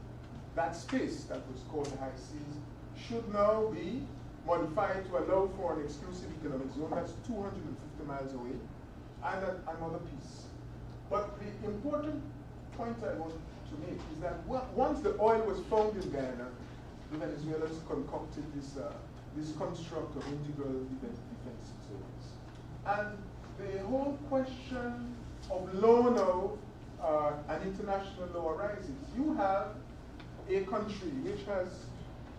that space that was called the high seas, should now be modified to allow for an exclusive economic zone that's 250 miles away, and another piece. But the important point I want to make is that once the oil was found in Guyana, the Venezuelans concocted this construct of integral defense zones. And the whole question of law now, an international law arises. You have a country which has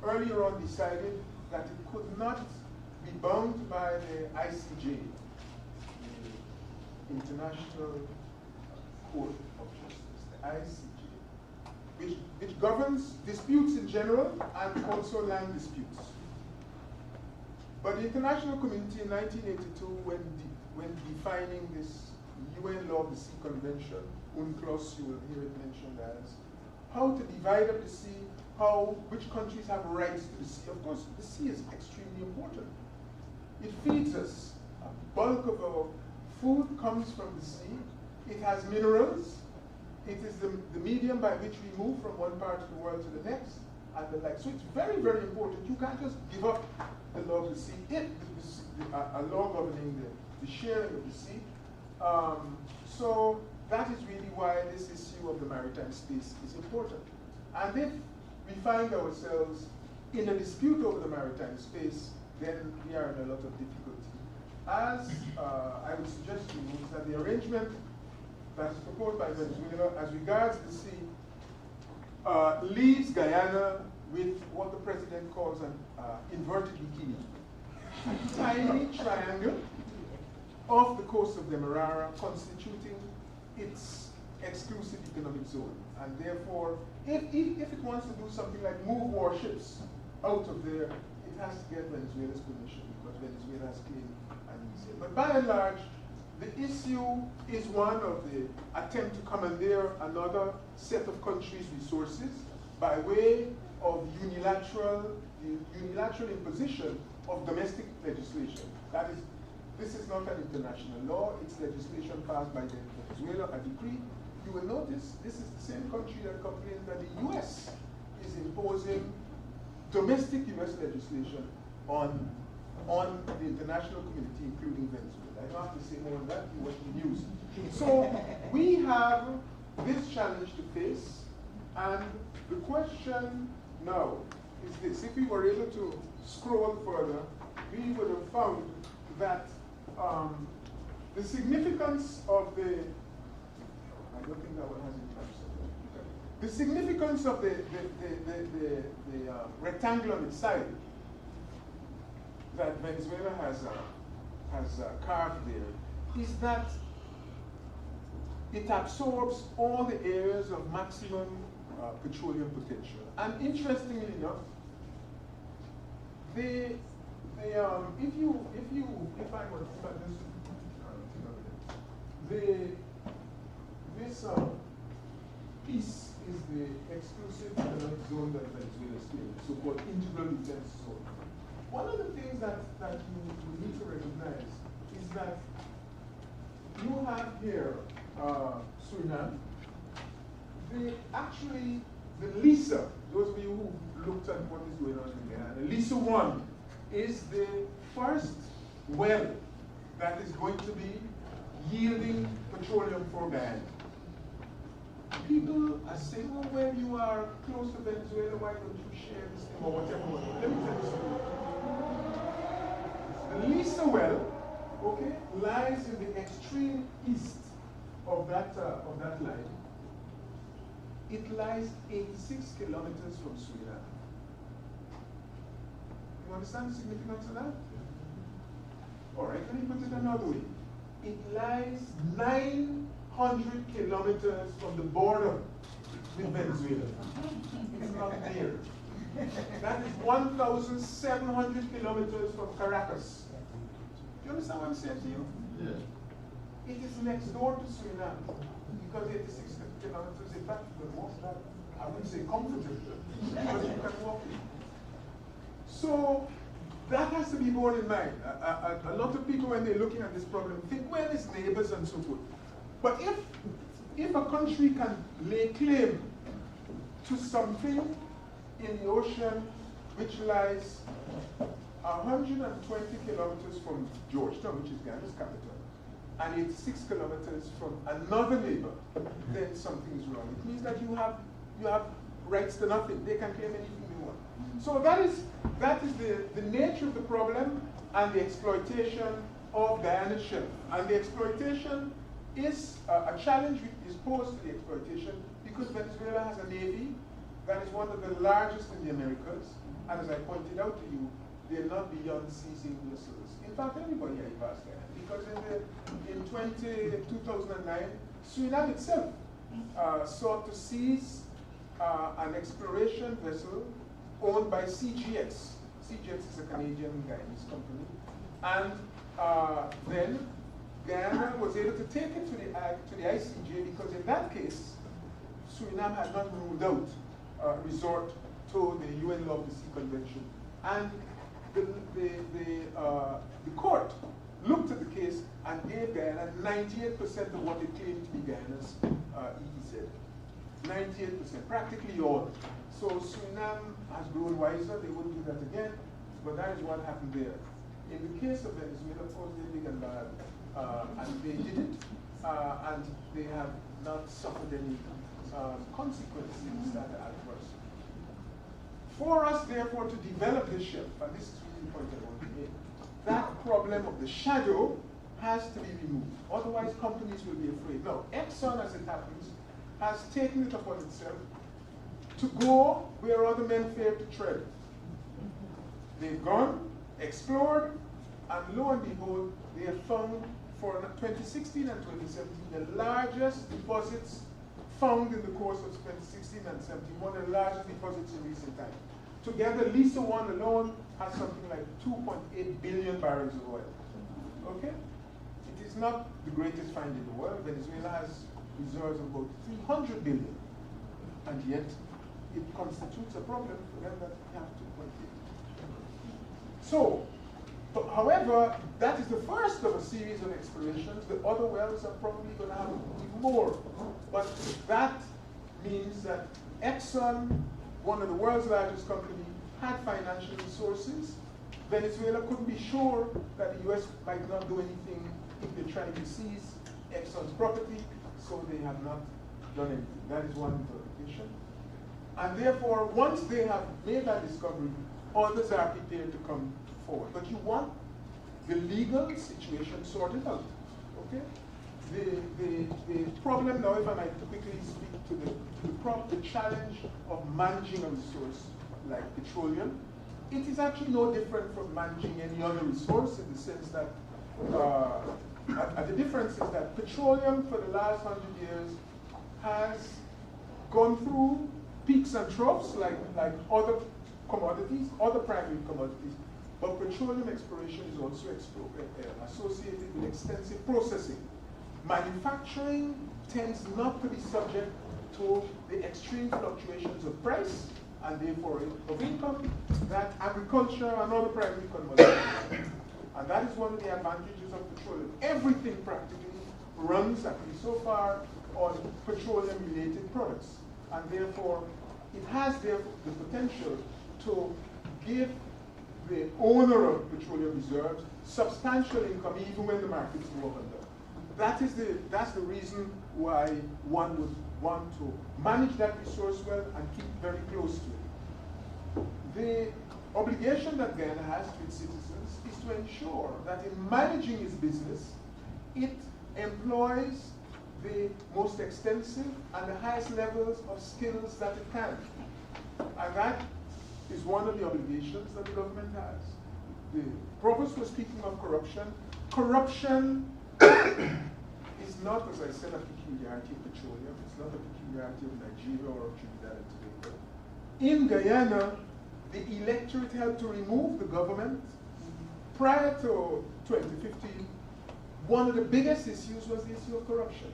earlier on decided that it could not be bound by the ICJ, the International Court of Justice, the ICJ, which governs disputes in general and also land disputes. But the international community in 1982, when defining this UN Law of the Sea Convention, UNCLOS, you will hear it mentioned as, how to divide up the sea, which countries have rights to the sea. Of course, the sea is extremely important. It feeds us. A bulk of our food comes from the sea. It has minerals. It is the medium by which we move from one part of the world to the next, and the like. So it's very, very important. You can't just give up the law of the sea. A law governing the sharing of the sea. So that is really why this issue of the maritime space is important. And if we find ourselves in a dispute over the maritime space, then we are in a lot of difficulty. As I would suggest to you, is that the arrangement that is proposed by Venezuela as regards the sea leaves Guyana with what the president calls an inverted bikini. A tiny triangle off the coast of Demerara, constituting its exclusive economic zone. And therefore, if it wants to do something like move warships out of there, it has to get Venezuela's permission, because Venezuela has claimed an easy. But by and large, the issue is one of the attempt to commandeer another set of countries' resources by way of unilateral imposition of domestic legislation. That is, this is not an international law, it's legislation passed by Venezuela, a decree. You will notice this is the same country that complains that the US is imposing domestic US legislation on the international community, including Venezuela. I don't have to say more on that, you watch the news. So we have this challenge to face, and the question now is this. If we were able to scroll further, we would have found that the significance of the, I don't think that one has any time. The significance of the rectangle on its side that Venezuela has carved there is that it absorbs all the areas of maximum petroleum potential. And interestingly enough, if this piece is the exclusive economic zone that Venezuela is in, so-called integral defense zone. One of the things that you need to recognize is that you have here Suriname. The LISA, those of you who looked at what is going on in Guyana, LISA 1 is the first well that is going to be yielding petroleum for Guyana. People are saying, well, when you are close to Venezuela, why don't you share this thing or whatever? Let me tell you something. The LISA well, okay, lies in the extreme east of that line. It lies 86 kilometers from Suriname. You understand the significance of that? All right, let me put it another way. it lies 900 kilometers from the border with Venezuela. It's not near. That is 1,700 kilometers from Caracas. Do you understand what I'm saying to you? Yeah. It is next door to Suriname because 86 kilometers, in fact, you can walk that. I wouldn't say comfortably, but you can walk it. So that has to be borne in mind. A lot of people, when they're looking at this problem, think, well, it's neighbors and so forth. But if a country can lay claim to something in the ocean which lies 120 kilometers from Georgetown, which is Guyana's capital, and 86 kilometers from another neighbor, then something is wrong. It means that you have rights to nothing. They can claim anything they want. So that is the nature of the problem and the exploitation of Guyana's shelf. And the exploitation is a challenge which is posed to the exploitation because Venezuela has a navy that is one of the largest in the Americas. And as I pointed out to you, they're not beyond seizing missiles. In fact, everybody had passed Guyana because in 2009, Suriname itself sought to seize an exploration vessel owned by CGX. CGX is a Canadian Guyanese company. And then Guyana was able to take it to the ICJ because in that case, Suriname had not ruled out resort to the UN Law of the Sea Convention. And the court looked at the case and gave Guyana 98% of what it claimed to be Guyana's EEZ. 98%, practically all. So Suriname has grown wiser. They wouldn't do that again, but that is what happened there. In the case of Venezuela, of course, they're big and bad, and they did it, and they have not suffered any consequences that are adverse. For us, therefore, to develop this shelf, and this is really the point I want to make, that problem of the shadow has to be removed. Otherwise, companies will be afraid. Now, Exxon, as it happens, has taken it upon itself to go where other men fear to tread. They've gone, explored, and lo and behold, they have found for 2016 and 2017 the largest deposits found in the course of 2016 and 2017, one of the largest deposits in recent times. Together, Lisa 1 alone has something like 2.8 billion barrels of oil. Okay? It is not the greatest find in the world. Venezuela has reserves of about 300 billion, and yet it constitutes a problem for them that we have 2.8. So, however, that is the first of a series of explorations. The other wells are probably going to have even more. But that means that Exxon, one of the world's largest companies, had financial resources. Venezuela couldn't be sure that the US might not do anything if they're trying to seize Exxon's property, so they have not done anything. That is one interpretation. And therefore, once they have made that discovery, others are prepared to come forward. But you want the legal situation sorted out, okay? The problem now, if I might quickly speak to the challenge of managing a resource like petroleum, it is actually no different from managing any other resource in the sense that the difference is that petroleum for the last 100 years has gone through peaks and troughs like other commodities, other primary commodities. But petroleum exploration is also associated with extensive processing. Manufacturing tends not to be subject to the extreme fluctuations of price and therefore of income that agriculture and other primary commodities. And that is one of the advantages of petroleum. Everything practically runs, at least so far, on petroleum-related products. And therefore, it has the potential to give the owner of petroleum reserves substantial income even when the markets go up and down. That's the reason why one would want to manage that resource well and keep very close to it. The obligation that Guyana has to its citizens is to ensure that in managing its business, it employs the most extensive and the highest levels of skills that it can. And that is one of the obligations that the government has. The provost was speaking of corruption. Corruption is not, as I said, a peculiarity of petroleum. It's not a peculiarity of Nigeria or of Trinidad and Tobago. In Guyana, the electorate helped to remove the government. Prior to 2015, one of the biggest issues was the issue of corruption.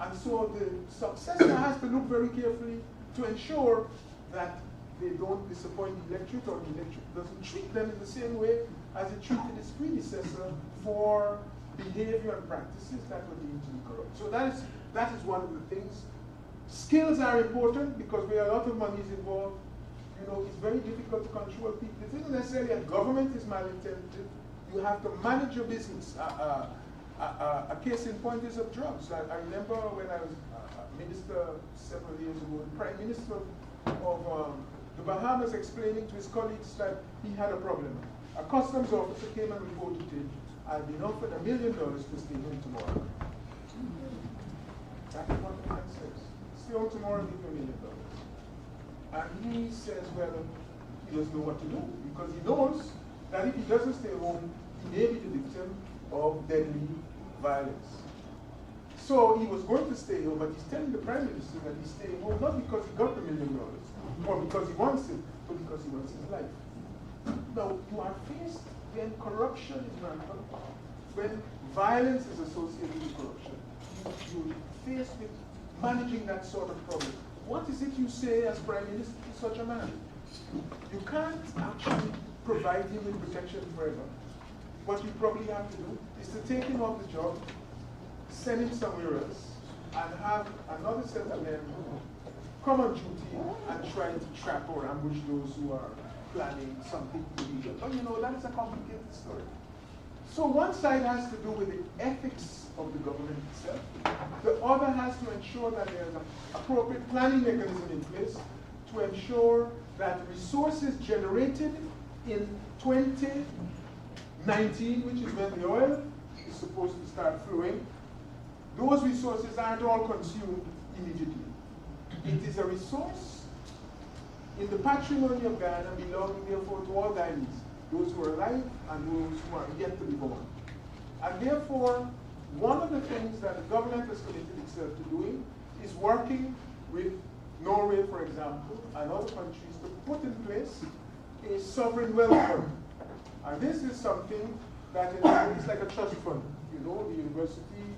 And so the successor has to look very carefully to ensure that they don't disappoint the electorate, or the electorate doesn't treat them in the same way as it treated its predecessor for behavior and practices that were deemed to be corrupt. So that is one of the things. Skills are important because where a lot of money is involved, you know, it's very difficult to control people. It isn't necessarily a government is malintented. You have to manage your business. A case in point is of drugs. I remember when I was a minister several years ago, the Prime Minister of the Bahamas explaining to his colleagues that he had a problem. A customs officer came and reported to him, I've been offered $1 million to stay home tomorrow. That's what the man says. Stay home tomorrow, give you $1 million. And he says, well, he doesn't know what to do, because he knows that if he doesn't stay home, he may be the victim of deadly violence. So he was going to stay home, but he's telling the Prime Minister that he's staying home not because he got the $1 million, or because he wants it, but because he wants his life. Now, you are faced when corruption is rampant, when violence is associated with corruption. You're faced with managing that sort of problem. What is it you say as Prime Minister to such a man? You can't actually provide him with protection forever. What you probably have to do is to take him off the job, send him somewhere else, and have another set of men come on duty and try to trap or ambush those who are planning something illegal. But you know, that is a complicated story. So one side has to do with the ethics of the government itself. The other has to ensure that there is an appropriate planning mechanism in place to ensure that resources generated in 2019, which is when the oil is supposed to start flowing, those resources aren't all consumed immediately. It is a resource in the patrimony of Guyana belonging therefore to all Guyanese, those who are alive and those who are yet to be born. And therefore, one of the things that the government has committed itself to doing is working with Norway, for example, and other countries to put in place a sovereign wealth fund. And this is something that is like a trust fund. You know, the universities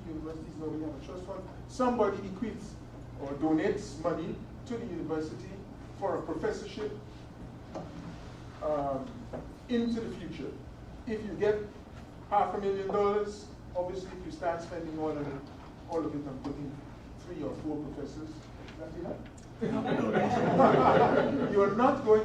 normally have a trust fund. Somebody bequeaths or donates money to the university for a professorship into the future. If you get $500,000, obviously if you start spending all of it on putting 3 or 4 professors, that's enough. You're not going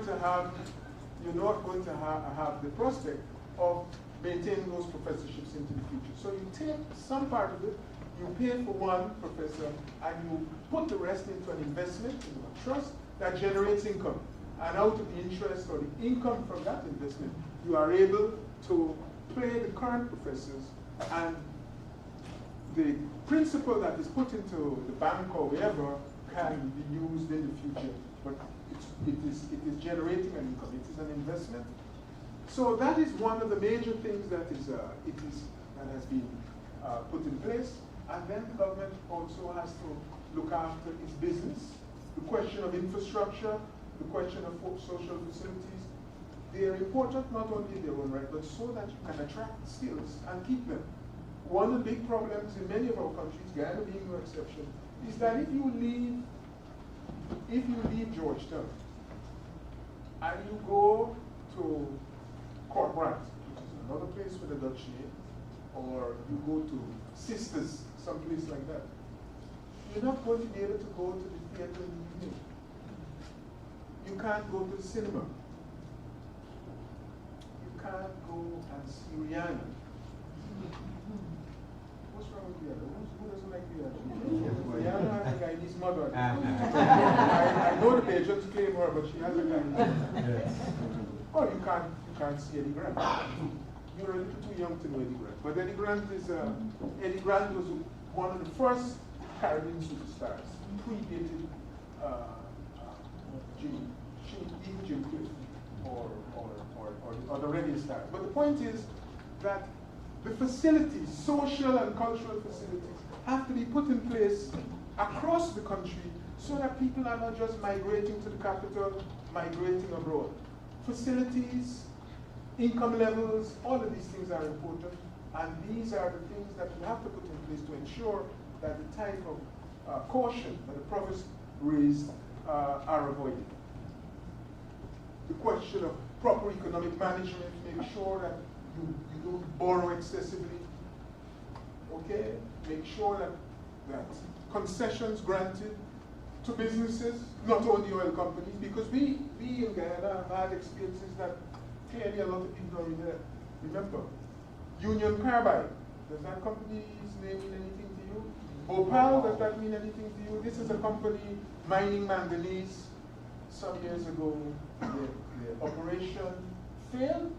to have the prospect of maintaining those professorships into the future. So you take some part of it, you pay for one professor, and you put the rest into an investment, into a trust that generates income. And out of the interest or the income from that investment, you are able to pay the current professors, and the principal that is put into the bank or wherever can be used in the future. But it is generating an income. It is an investment. So that is one of the major things that has been put in place. And then the government also has to look after its business. The question of infrastructure, the question of social facilities, they are important not only in their own right, but so that you can attract skills and keep them. One of the big problems in many of our countries, Guyana being no exception, is that if you leave Georgetown and you go to Corporate, which is another place with a Dutch name, or you go to Sisters, someplace like that, you're not going to be able to go to the theater in the evening. You can't go to the cinema. You can't go and see Rihanna. What's wrong with Rihanna? Who doesn't like Rihanna? Rihanna has a Guyanese mother. I know the Bajans claim her, but she has a Guyanese mother. Oh, you can't see Eddie Grant. You're a little too young to know Eddie Grant. But Eddie Grant was one of the first Caribbean superstars. Predated Jim Cliff or the radio stars. But the point is that The facilities, social and cultural facilities, have to be put in place across the country so that people are not just migrating to the capital, migrating abroad. Facilities, income levels, all of these things are important, and these are the things that we have to put in place to ensure that the type of caution that the provost raised are avoided. The question of proper economic management, make sure that you don't borrow excessively, okay? Make sure that concessions granted to businesses, not only oil companies, because we in Guyana have had experiences that clearly a lot of people don't remember. Union Carbide, does that company's name mean anything to you? Bhopal, does that mean anything to you? This is a company mining manganese. Some years ago, the operation failed,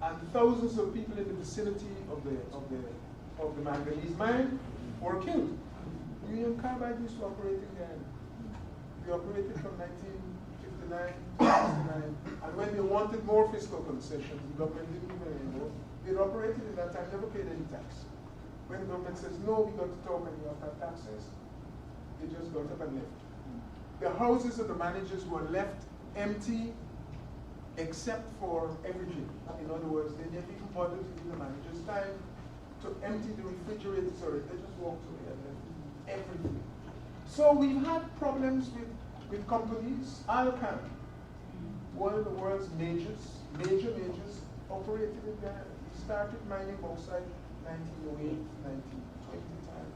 and thousands of people in the vicinity of the manganese mine were killed. Union Carbide used to operate in Guyana. They operated from 1959 to 1969, and when they wanted more fiscal concessions, the government didn't give them anymore. They operated in that time, never paid any tax. When the government says, no, we got to talk and you have to have taxes, they just got up and left. The houses of the managers were left empty except for everything. In other words, they never even bothered to give the managers time to empty the refrigerators, or they just walked away and left everything. So we've had problems with companies. Alcan, one of the world's major majors, operated in Guyana. We started mining bauxite 1908, 1920 time.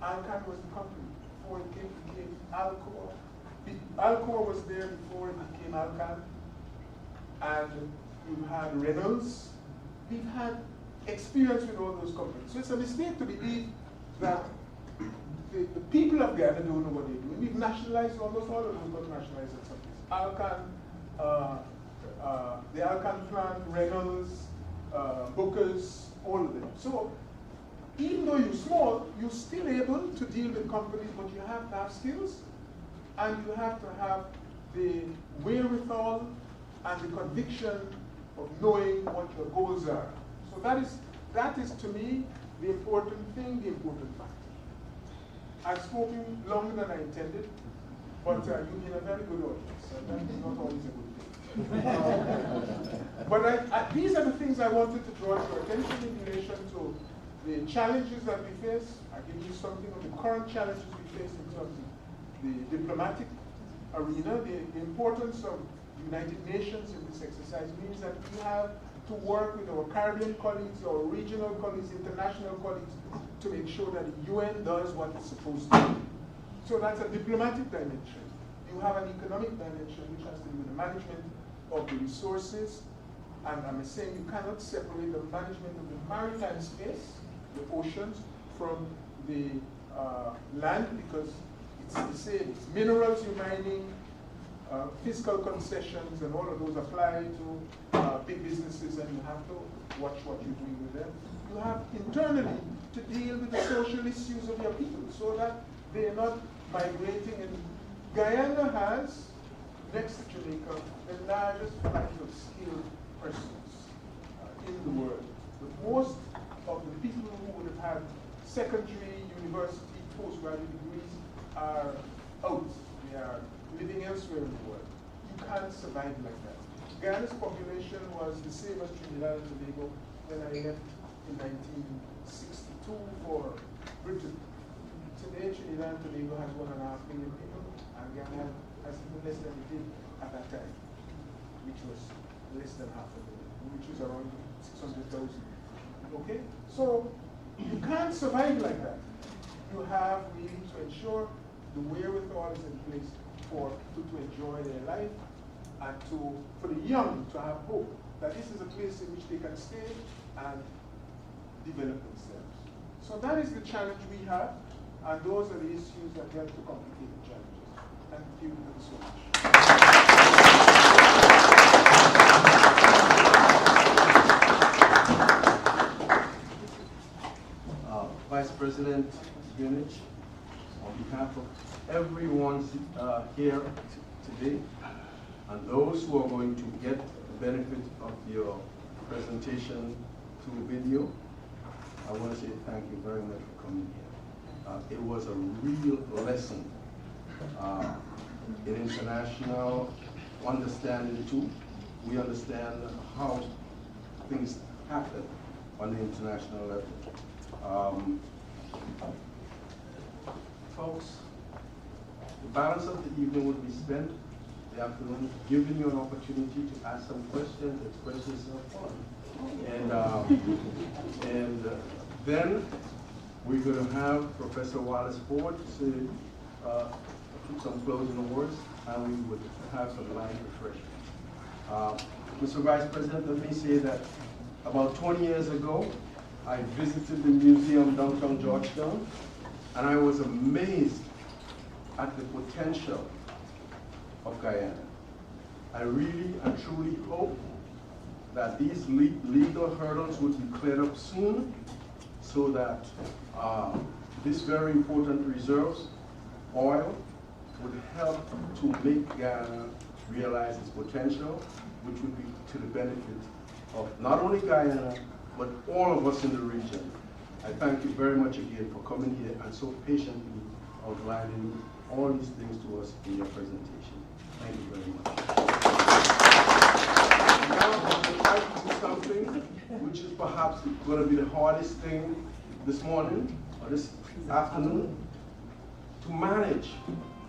Alcan was the company before it became Alcor. Alcor was there before it became Alcan. And we've had Reynolds. We've had experience with all those companies. So it's a mistake to believe that the people of Guyana don't know what they're doing. We've nationalized almost all of them, got nationalized at some place. Alcan, the Alcan plant, Reynolds, Booker's, all of them. So even though you're small, you're still able to deal with companies, but you have to have skills, and you have to have the wherewithal and the conviction of knowing what your goals are. So that is to me the important thing, the important factor. I've spoken longer than I intended, but you've been a very good audience, and that is not always a good thing. But these are the things I wanted to draw your attention in relation to the challenges that we face. I give you something of the current challenges we face in terms of the diplomatic arena. The importance of the United Nations in this exercise means that we have to work with our Caribbean colleagues, our regional colleagues, international colleagues, to make sure that the UN does what it's supposed to do. So that's a diplomatic dimension. You have an economic dimension, which has to do with the management of the resources. And I'm saying you cannot separate the management of the maritime space, the oceans, from the land, because it's the same. It's minerals you're mining, fiscal concessions, and all of those apply to big businesses, and you have to watch what you're doing with them. You have internally to deal with the social issues of your people so that they're not migrating. And Guyana has, next to Jamaica, the largest flight of skilled persons in the world. But most of the people who would have had secondary, university, postgraduate degrees are out. They are living elsewhere in the world. You can't survive like that. Guyana's population was the same as Trinidad and Tobago when I left in 1962 for Britain. Today, Trinidad and Tobago has 1.5 million people, and Guyana has even less than it did at that time, which was less than 500,000, which was around 600,000. Okay? So you can't survive like that. You have really to ensure the wherewithal is in place for people to enjoy their life, and for the young to have hope that this is a place in which they can stay and develop themselves. So that is the challenge we have, and those are the issues that help to complicate the challenges. Thank you so much. Vice President Greenwich, on behalf of everyone here today, and those who are going to get the benefit of your presentation through video, I want to say thank you very much for coming here. It was a real lesson in international understanding too. We understand how things happen on the international level. Folks, the balance of the evening will be spent the afternoon giving you an opportunity to ask some questions, express yourself. And then we're going to have Professor Wallace Ford say some closing words, and we would have some light refreshment. Mr. Vice President, let me say that about 20 years ago, I visited the museum downtown Georgetown, and I was amazed at the potential of Guyana. I really and truly hope that these legal hurdles would be cleared up soon so that this very important reserves, oil, would help to make Guyana realize its potential, which would be to the benefit of not only Guyana, but all of us in the region. I thank you very much again for coming here and so patiently outlining all these things to us in your presentation. Thank you very much. Now I'm going to try to do something which is perhaps going to be the hardest thing this morning or this afternoon. To manage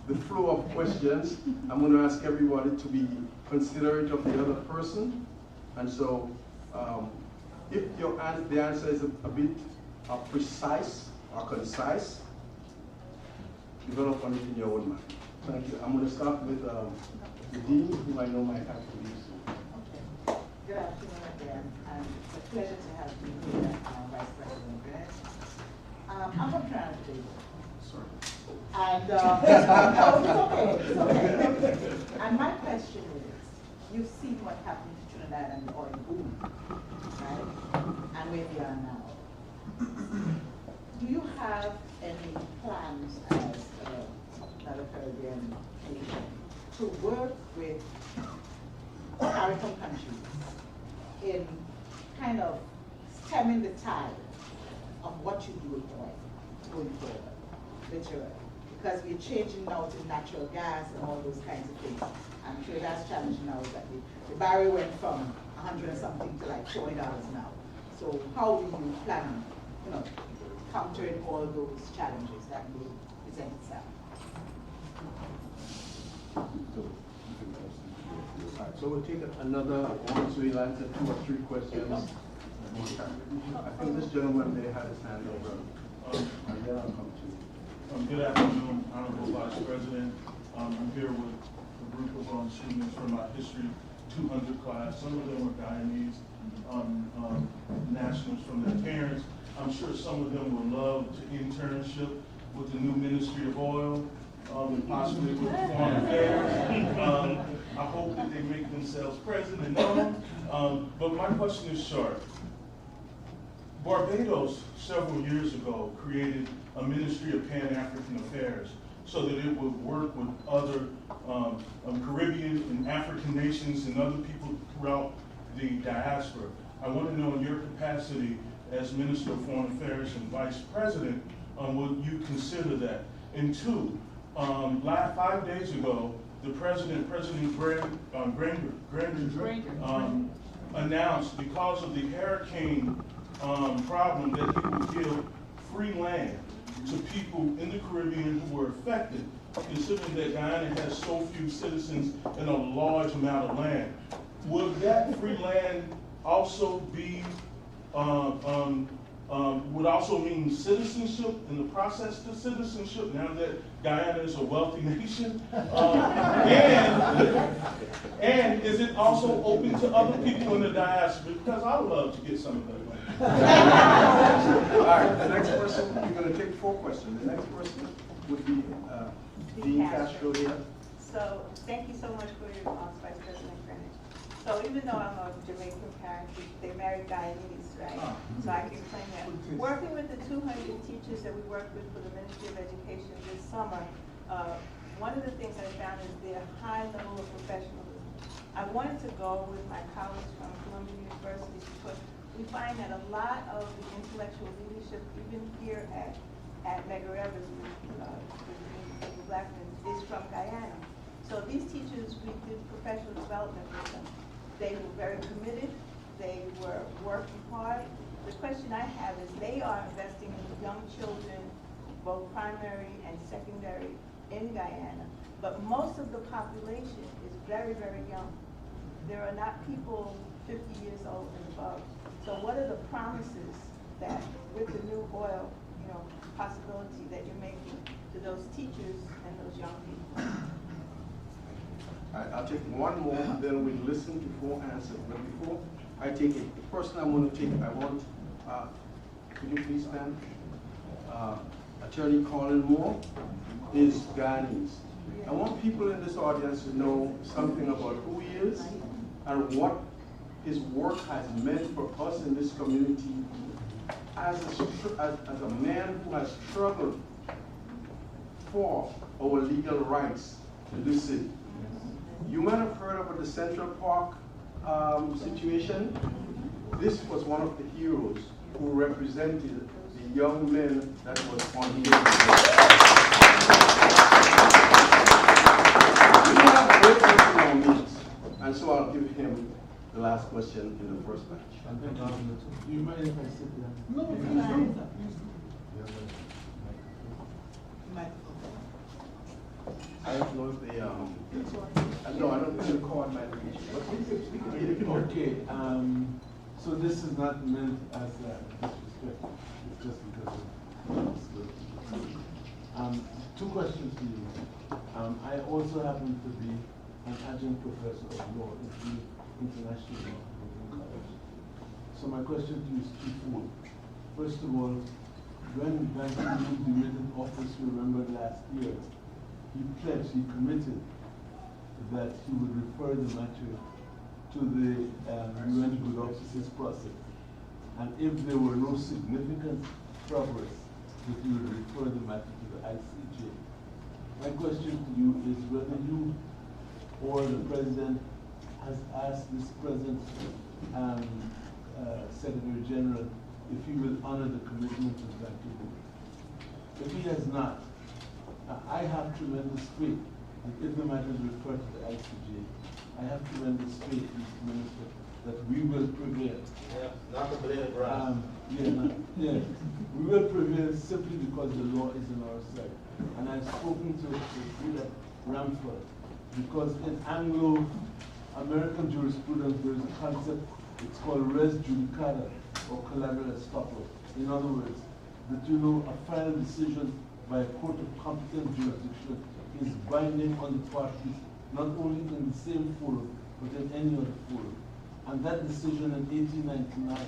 the flow of questions, I'm going to ask everybody to be considerate of the other person. And so if the answer is a bit precise or concise, develop on it in your own mind. Thank you. I'm going to start with the Dean, who I know might have to leave soon. Okay. Good afternoon again, and it's a pleasure to have you here, Vice President Grant. I'm from Trinidad. Sorry. And no, it's okay. And my question is, you've seen what happened to Trinidad and the oil boom, right? And where we are now. Do you have any plans as another Caribbean nation to work with Caribbean countries in kind of stemming the tide of what you do with oil going forward, literally? Because we're changing now to natural gas and all those kinds of things. I'm sure that's challenging now that the barrel went from 100 and something to like $40 now. So how do you plan, countering all those challenges that will present itself? So we'll take another one, so we'll answer 2 or 3 questions. I think this gentleman may have his hand over. And then I'll come to you. Good afternoon, Honorable Vice President. I'm here with a group of students from my History 200 class. Some of them are Guyanese nationals from their parents. I'm sure some of them would love to internship with the new Ministry of Oil, and possibly with Foreign Affairs. I hope that they make themselves present and known. But my question is short. Barbados, several years ago, created a Ministry of Pan-African Affairs so that it would work with other Caribbean and African nations and other people throughout the diaspora. I want to know, in your capacity as Minister of Foreign Affairs and Vice President, would you consider that? And 2, 5 days ago, the President Granger, announced, because of the hurricane problem, that he would give free land to people in the Caribbean who were affected, considering that Guyana has so few citizens and a large amount of land. Would that free land also be, would also mean citizenship in the process to citizenship now that Guyana is a wealthy nation? And is it also open to other people in the diaspora? Because I would love to get some of that land. All right, the next person, we're going to take 4 questions. The next person would be Dean Castro here. So thank you so much for your response, Vice President Greenwich. So even though I'm a Jamaican parent, they married Guyanese, right? So I can claim that. Working with the 200 teachers that we worked with for the Ministry of Education this summer, one of the things I found is their high level of professionalism. I wanted to go with my colleagues from Columbia University because we find that a lot of the intellectual leadership, even here at Medgar Evers, the Blackman, is from Guyana. So these teachers, we did professional development with them. They were very committed. They were working hard. The question I have is they are investing in young children, both primary and secondary in Guyana, but most of the population is very, very young. There are not people 50 years old and above. So what are the promises that with the new oil, possibility that you're making to those teachers and those young people? All right, I'll take one more, then we listen before answering. But before I take it, the person I'm going to take, I want, could you please stand? Attorney Colin Moore is Guyanese. I want people in this audience to know something about who he is and what his work has meant for us in this community as a man who has struggled for our legal rights in this city. You might have heard about the Central Park situation. This was one of the heroes who represented the young men that was on here. We have a great person in our midst, and so I'll give him the last question in the first batch. You mind if I sit down? No, please don't. I don't know if they, no, I don't think they call it my application. Okay, so this is not meant as a disrespect, it's just because of two questions to you. I also happen to be an adjunct professor of law in international law in college. So my question to you is twofold. First of all, when Banky demanded office, remember last year, he pledged, he committed that he would refer the matter to the UN Good Offices process. And if there were no significant progress, that he would refer the matter to the ICJ. My question to you is whether you or the President has asked this present Secretary General if he will honor the commitment of that to do. If he has not, I have tremendous faith that if the matter is referred to the ICJ, I have tremendous faith, Mr. Minister, that we will prevail. Yeah, not to blame the grass. We will prevail simply because the law is on our side. And I've spoken to Frida Ramford, because in Anglo-American jurisprudence, there is a concept, it's called res judicata, or collateral estoppel. In other words, that a final decision by a court of competent jurisdiction is binding on the parties, not only in the same forum, but in any other forum. And that decision in 1899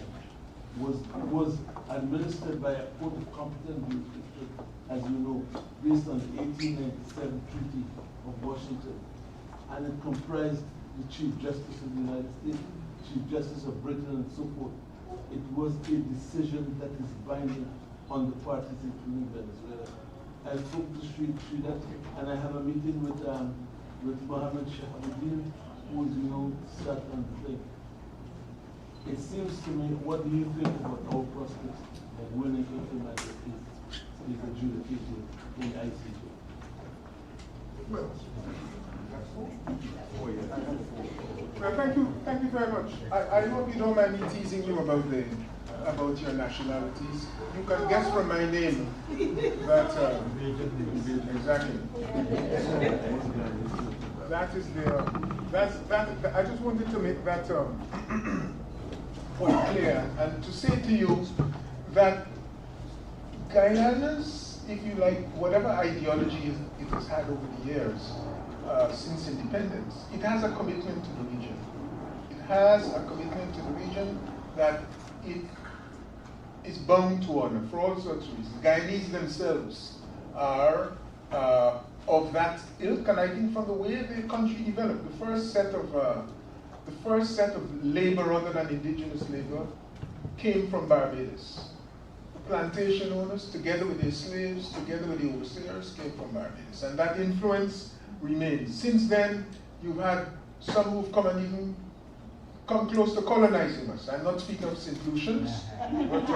was administered by a court of competent jurisdiction, as you know, based on the 1897 Treaty of Washington. And it comprised the Chief Justice of the United States, Chief Justice of Britain, and so forth. It was a decision that is binding on the parties, including Venezuela. I spoke to Srida, and I have a meeting with Mohammed Shahabuddin, who is, sat on the thing. It seems to me, what do you think about our prospects of winning if the matter is adjudicated in ICJ? Well, thank you very much. I hope you don't mind me teasing you about your nationalities. You can guess from my name that exactly. That is the I just wanted to make that point clear and to say to you that Guyanans, if you like, whatever ideology it has had over the years since independence, it has a commitment to the region. It has a commitment to the region that it is bound to honor for all sorts of reasons. Guyanese themselves are of that ilk, and I think from the way the country developed, the first set of labor other than indigenous labor came from Barbados. Plantation owners, together with their slaves, together with the overseers, came from Barbados, and that influence remains. Since then, you've had some who've come and even come close to colonizing us. I'm not speaking of St. Lucians, but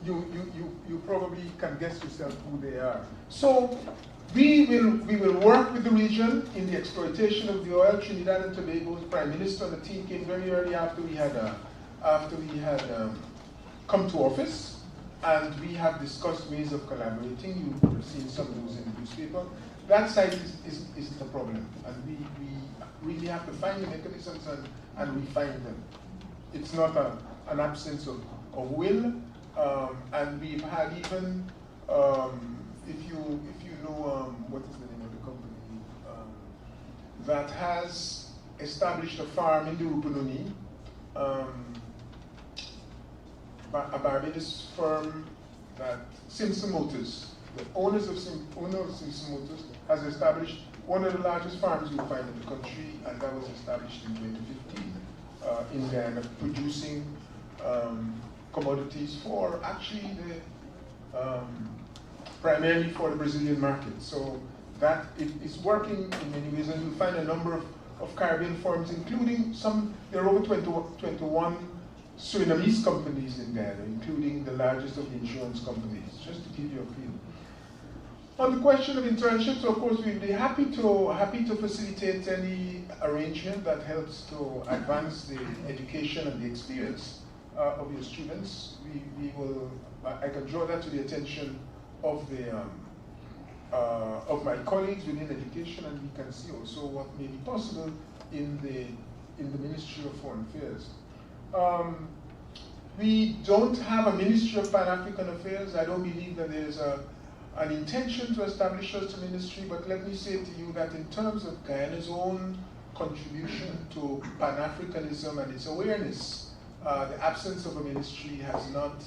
you probably can guess yourself who they are. So we will work with the region in the exploitation of the oil. Trinidad and Tobago's Prime Minister and the team came very early after we had come to office, and we have discussed ways of collaborating. You've seen some of those in the newspaper. That side isn't a problem, and we really have to find the mechanisms and we find them. It's not an absence of will, and we've had even, if you know, what is the name of the company, that has established a farm in the Rupununi, a Barbados firm that Simpson Motors, the owner of Simpson Motors, has established one of the largest farms you'll find in the country, and that was established in 2015 in Guyana, producing commodities for actually primarily for the Brazilian market. So that is working in many ways, and you'll find a number of Caribbean firms, including there are over 21 Surinamese companies in Guyana, including the largest of the insurance companies, just to give you a feel. On the question of internships, of course, we'd be happy to facilitate any arrangement that helps to advance the education and the experience of your students. I can draw that to the attention of my colleagues within education, and we can see also what may be possible in the Ministry of Foreign Affairs. We don't have a Ministry of Pan-African Affairs. I don't believe that there's an intention to establish such a ministry, but let me say to you that in terms of Guyana's own contribution to Pan-Africanism and its awareness, the absence of a ministry has not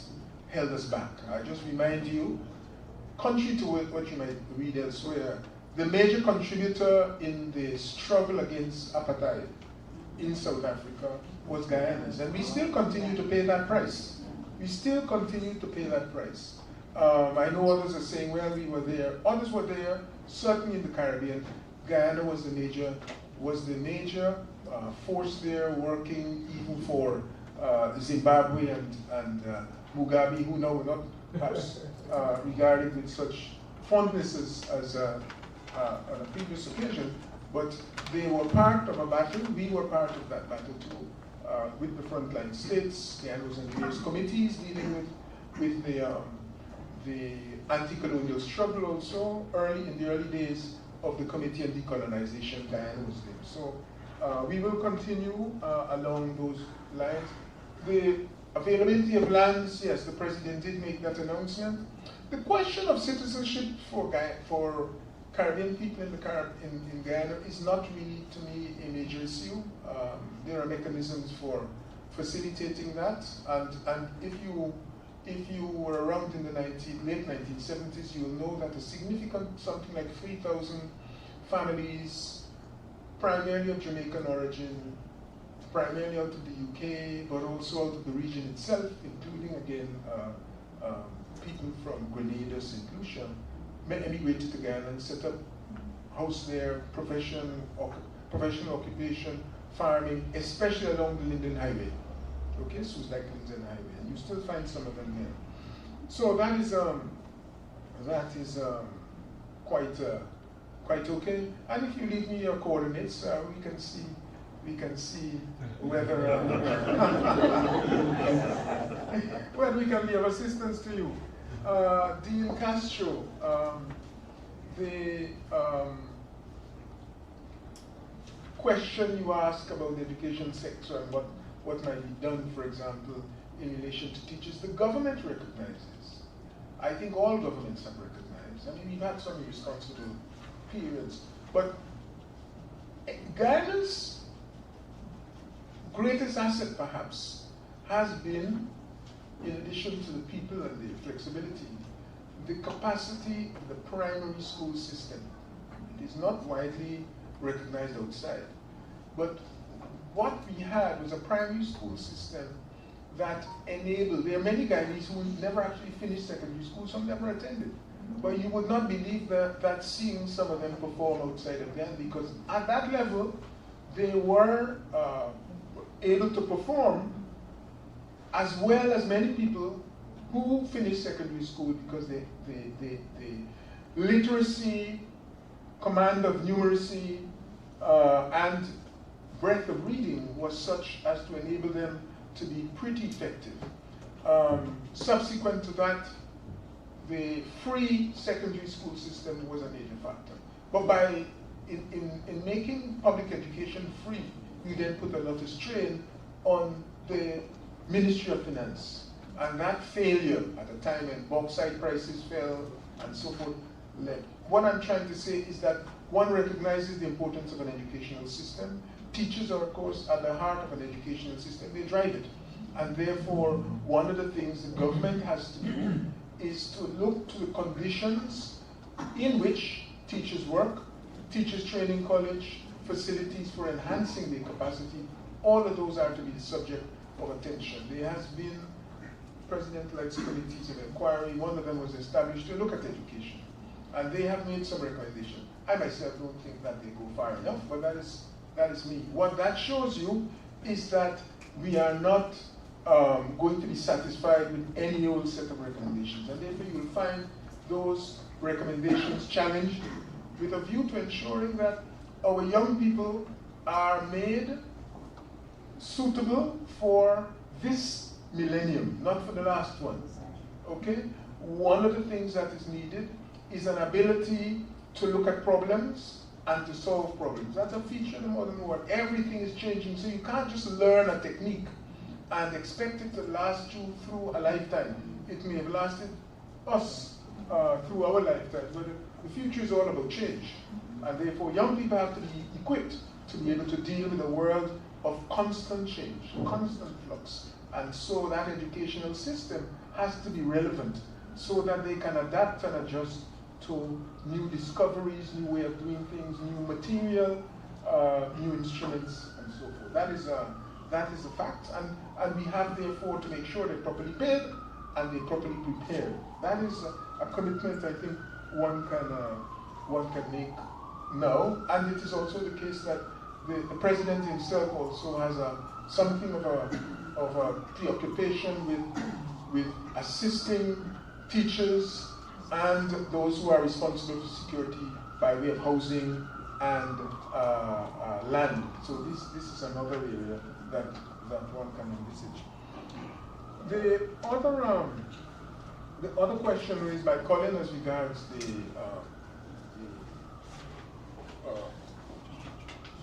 held us back. I just remind you, contrary to what you might read elsewhere, the major contributor in the struggle against apartheid in South Africa was Guyanans, and we still continue to pay that price. We still continue to pay that price. I know others are saying, well, we were there. Others were there, certainly in the Caribbean. Guyana was the major force there, working even for Zimbabwe and Mugabe, who now were not perhaps regarded with such fondness as on a previous occasion, but they were part of a battle. We were part of that battle too, with the frontline states. Guyana was in various committees dealing with the anti-colonial struggle also. In the early days of the Committee on Decolonization, Guyana was there. So we will continue along those lines. The availability of lands, yes, the President did make that announcement. The question of citizenship for Caribbean people in Guyana is not really, to me, a major issue. There are mechanisms for facilitating that, and if you were around in the late 1970s, you'll know that a significant, something like 3,000 families, primarily of Jamaican origin, primarily out of the UK, but also out of the region itself, including, again, people from Grenada, St. Lucia, emigrated to Guyana and set up house there, professional occupation, farming, especially along the Linden Highway. Okay, so it's like Linden Highway, and you still find some of them there. So that is quite okay. And if you leave me your coordinates, we can see whether whether we can be of assistance to you. Dean Castro, the question you asked about the education sector and what might be done, for example, in relation to teachers, the government recognizes. I think all governments have recognized. I mean, we've had some irresponsible periods, but Guyana's greatest asset, perhaps, has been, in addition to the people and the flexibility, the capacity of the primary school system. It is not widely recognized outside. But what we had was a primary school system that enabled, there are many Guyanese who never actually finished secondary school, some never attended. But you would not believe that seeing some of them perform outside of Guyana, because at that level, they were able to perform as well as many people who finish secondary school, because the literacy, command of numeracy, and breadth of reading was such as to enable them to be pretty effective. Subsequent to that, the free secondary school system was a major factor. But in making public education free, you then put a lot of strain on the Ministry of Finance. And that failure at a time when bauxite prices fell and so forth led. What I'm trying to say is that one recognizes the importance of an educational system. Teachers are, of course, at the heart of an educational system. They drive it. And therefore, one of the things the government has to do is to look to the conditions in which teachers work, teachers training college, facilities for enhancing their capacity. All of those are to be the subject of attention. There has been president-elect committees of inquiry. One of them was established to look at education. And they have made some recommendations. I myself don't think that they go far enough, but that is me. What that shows you is that we are not going to be satisfied with any old set of recommendations. And therefore you will find those recommendations challenged with a view to ensuring that our young people are made suitable for this millennium, not for the last one. Okay? One of the things that is needed is an ability to look at problems and to solve problems. That's a feature of the modern world. Everything is changing, so you can't just learn a technique and expect it to last you through a lifetime. It may have lasted us through our lifetime, but the future is all about change. And therefore, young people have to be equipped to be able to deal with a world of constant change, constant flux. And so that educational system has to be relevant so that they can adapt and adjust to new discoveries, new way of doing things, new material, new instruments, and so forth. That is a fact, and we have therefore to make sure they're properly paid and they're properly prepared. That is a commitment I think one can make now, and it is also the case that the president himself also has something of a preoccupation with assisting teachers and those who are responsible for security by way of housing and land. So this is another area that one can envisage. The other question raised by Colin as regards the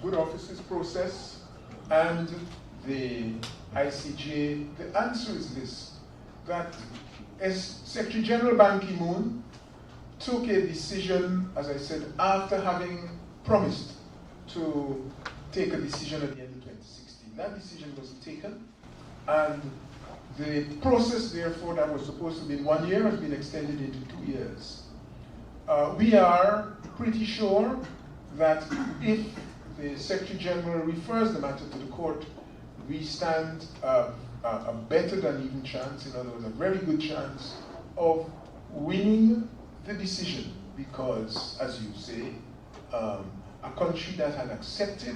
good offices process and the ICJ, the answer is this, that as Secretary General Ban Ki-moon took a decision, as I said, after having promised to take a decision at the end of 2016. That decision was taken, and the process, therefore, that was supposed to be 1 year has been extended into 2 years. We are pretty sure that if the Secretary General refers the matter to the court, we stand a better than even chance, in other words, a very good chance of winning the decision, because, as you say, a country that had accepted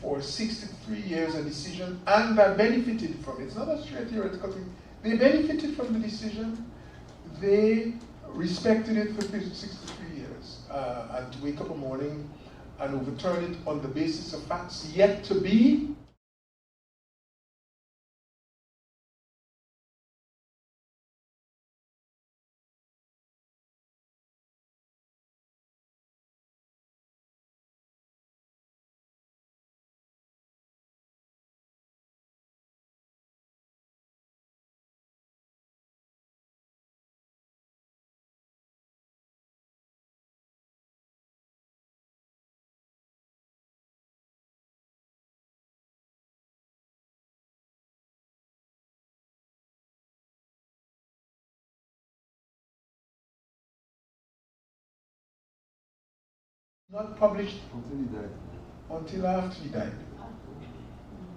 for 63 years a decision and that benefited from it, it's not a straight theoretical thing, they benefited from the decision, they respected it for 63 years, and to wake up a morning and overturn it on the basis of facts yet to be not published until after he died.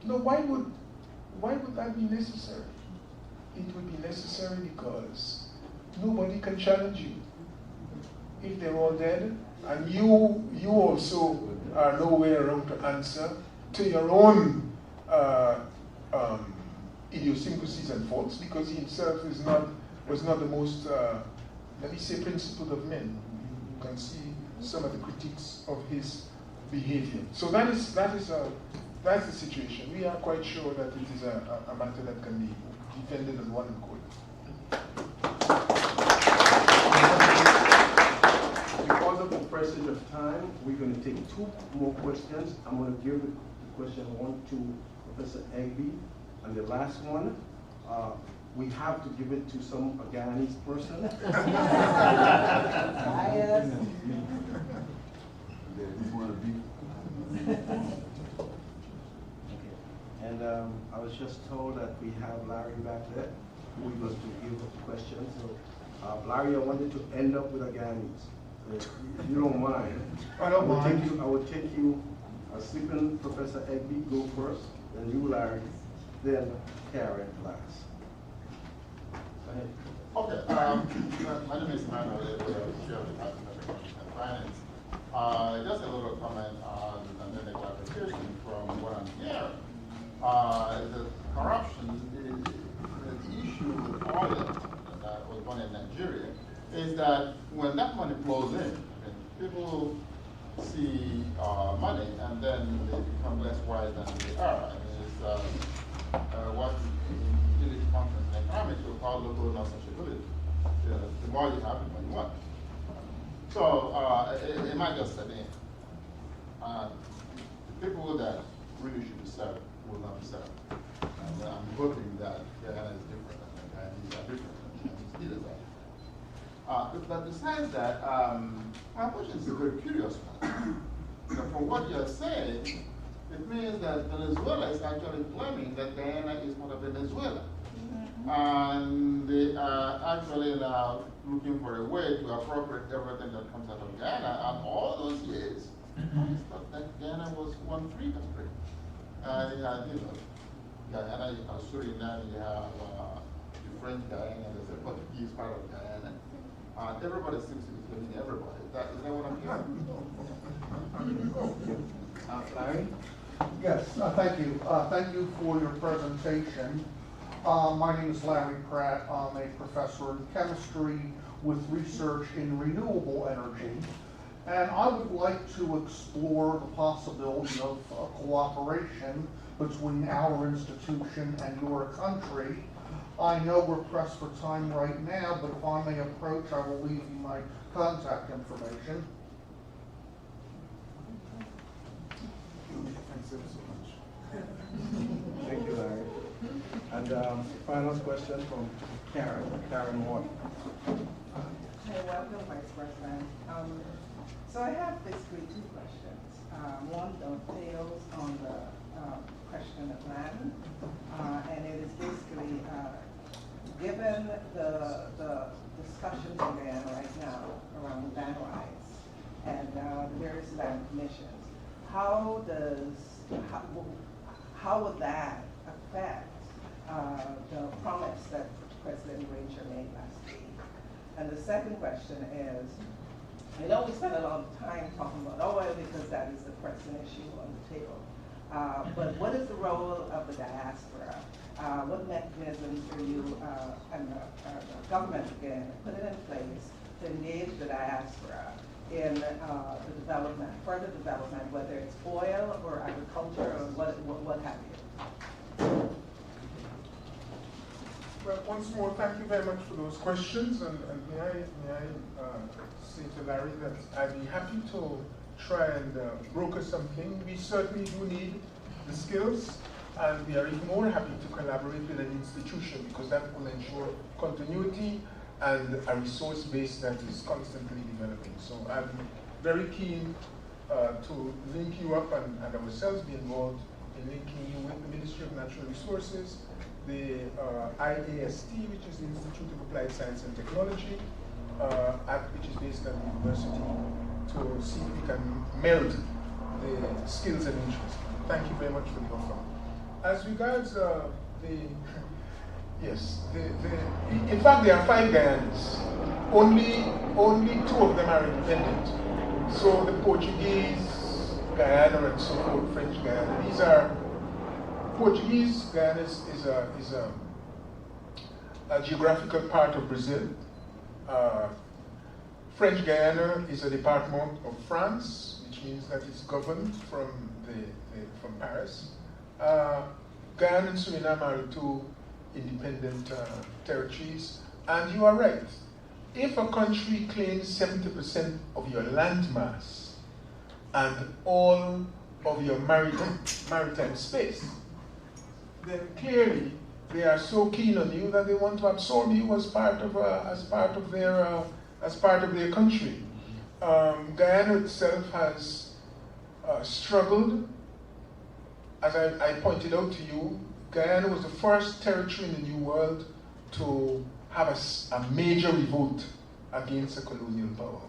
No, why would that be necessary? It would be necessary because nobody can challenge you. If they're all dead, and you also are nowhere around to answer to your own idiosyncrasies and faults, because he himself was not the most, let me say, principled of men. You can see some of the critiques of his behavior. So that's the situation. We are quite sure that it is a matter that can be defended on one accord. Because of the passage of time, we're going to take 2 more questions. I'm going to give the question 1 to Professor Egby, and the last one, we have to give it to some Guyanese person. Bias. And I was just told that we have Larry back there who was to give the question. So, Larry, I wanted to end up with a Guyanese. So if you don't mind, I don't mind. I will take you, sleeping Professor Egby, go first, then you, Larry, then Karen last. Go ahead. Okay, my name is Manuel, Chair of the Department of Economics and Finance. Just a little comment on the clarification from what I'm hearing. The corruption, the issue with oil that was done in Nigeria is that when that money flows in, people see money and then they become less wise than they are. It's what in utility conference in economics we call local non-sociability. The more you have, the more you want. So it might just set in. The people that really should be served will not be served. And I'm hoping that Guyana is different and Guyanese are different and Chinese leaders are different. But besides that, my question is a very curious one. From what you're saying, it means that Venezuela is actually claiming that Guyana is part of Venezuela. And they are actually now looking for a way to appropriate everything that comes out of Guyana. And all those years, I thought that Guyana was one free country. You had, Guyana, you have Suriname, you have the French Guyana, there's a Portuguese part of Guyana. Everybody seems to be claiming everybody. Is that what I'm hearing? Larry? Yes, thank you. Thank you for your presentation. My name is Larry Pratt. I'm a professor in chemistry with research in renewable energy. And I would like to explore the possibility of cooperation between our institution and your country. I know we're pressed for time right now, but if I may approach, I will leave you my contact information. Thank you, Larry. And final question from Karen Moore. Hey, welcome, Vice President. So I have basically 2 questions. One dovetails on the question of land, and it is basically, given the discussions in Guyana right now around land rights and the various land commissions, how would that affect the promise that President Granger made last week? And the second question is, I know we spend a lot of time talking about oil because that is the pressing issue on the table. But what is the role of the diaspora? What mechanisms are you and the government again putting in place to engage the diaspora in the development, further development, whether it's oil or agriculture or what have you? Well, once more, thank you very much for those questions, and may I say to Larry that I'd be happy to try and broker something. We certainly do need the skills, and we are even more happy to collaborate with an institution because that will ensure continuity and a resource base that is constantly developing. So I'm very keen to link you up and ourselves be involved in linking you with the Ministry of Natural Resources, the IAST, which is the Institute of Applied Science and Technology, which is based at the university, to see if we can meld the skills and interests. Thank you very much for the offer. As regards in fact, there are 5 Guyanas. Only 2 of them are independent. So the Portuguese Guyana and so-called French Guyana, these are Portuguese Guyana is a geographical part of Brazil. French Guyana is a department of France, which means that it's governed from from Paris. Guyana and Suriname are two independent territories, and you are right. If a country claims 70% of your land mass and all of your maritime space, then clearly they are so keen on you that they want to absorb you as part of their country. Guyana itself has struggled. As I pointed out to you, Guyana was the first territory in the New World to have a major revolt against a colonial power.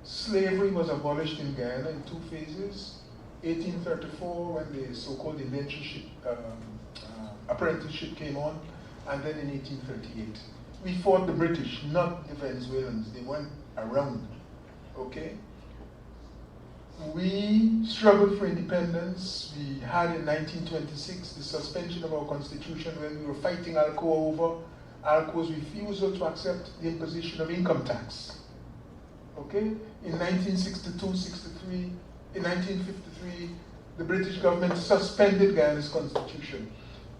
Slavery was abolished in Guyana in two phases. 1834, when the so-called indentureship, apprenticeship came on, and then in 1838. We fought the British, not the Venezuelans. They weren't around, okay? We struggled for independence. We had in 1926 the suspension of our constitution when we were fighting ALCOA over ALCOA's refusal to accept the imposition of income tax. Okay? In 1962-63, in 1953, the British government suspended Guyana's constitution.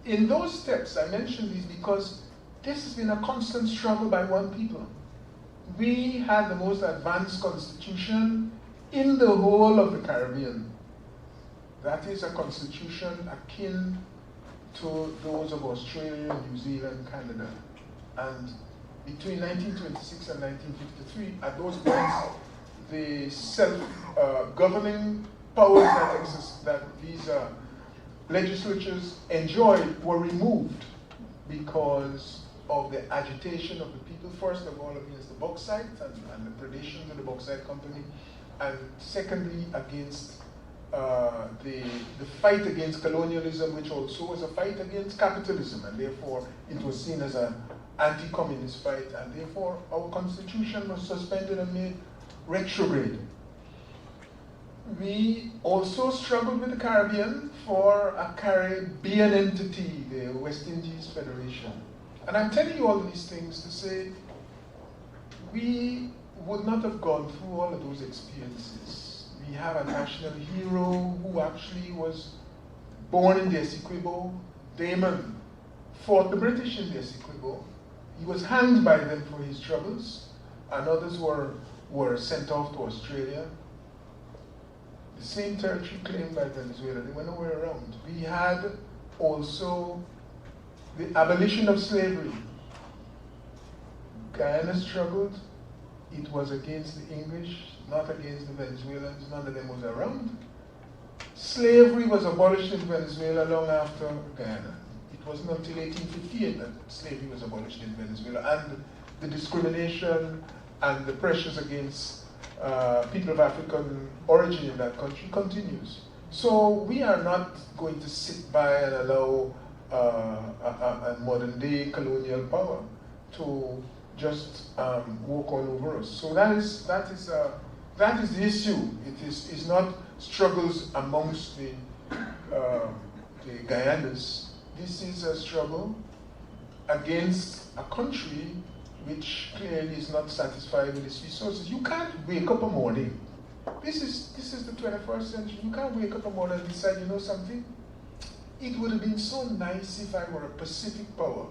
In those steps, I mention these because this has been a constant struggle by one people. We had the most advanced constitution in the whole of the Caribbean. That is a constitution akin to those of Australia, New Zealand, Canada. And between 1926 and 1953, at those points, the self-governing powers that these legislatures enjoyed were removed because of the agitation of the people, first of all against the bauxite and the predations of the bauxite company, and secondly against the fight against colonialism, which also was a fight against capitalism, and therefore it was seen as an anti-communist fight, and therefore our constitution was suspended and made retrograde. We also struggled with the Caribbean for a Caribbean entity, the West Indies Federation. And I'm telling you all these things to say we would not have gone through all of those experiences. We have a national hero who actually was born in the Essequibo. Damon fought the British in the Essequibo. He was hanged by them for his troubles, and others were sent off to Australia. The same territory claimed by Venezuela, they were nowhere around. We had also the abolition of slavery. Guyana struggled. It was against the English, not against the Venezuelans. None of them was around. Slavery was abolished in Venezuela long after Guyana. It wasn't until 1858 that slavery was abolished in Venezuela. And the discrimination and the pressures against people of African origin in that country continues. So we are not going to sit by and allow a modern day colonial power to just walk all over us. So that is the issue. It is not struggles amongst the Guyanans. This is a struggle against a country which clearly is not satisfied with its resources. You can't wake up a morning. This is the 21st century. You can't wake up a morning and decide, you know something? It would have been so nice if I were a Pacific power.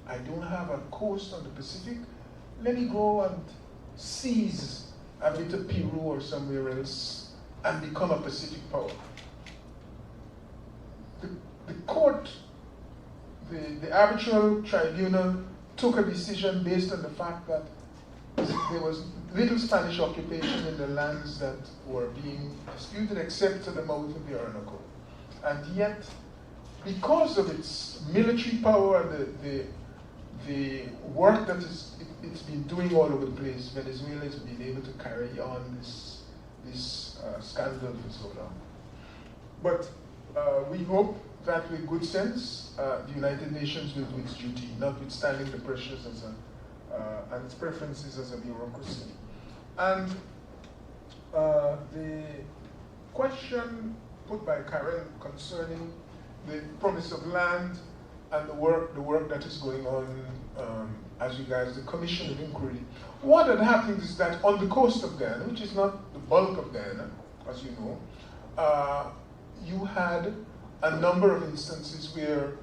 I don't have a coast on the Pacific. Let me go and seize a bit of Peru or somewhere else and become a Pacific power. The court, the arbitral tribunal took a decision based on the fact that there was little Spanish occupation in the lands that were being disputed except to the mouth of the Orinoco. And yet, because of its military power and the work that it's been doing all over the place, Venezuela has been able to carry on this scandal for so long. But we hope that with good sense, the United Nations will do its duty, notwithstanding the pressures and its preferences as a bureaucracy. And the question put by Karen concerning the promise of land and the work that is going on as regards the Commission of Inquiry. What had happened is that on the coast of Guyana, which is not the bulk of Guyana, as you know, you had a number of instances where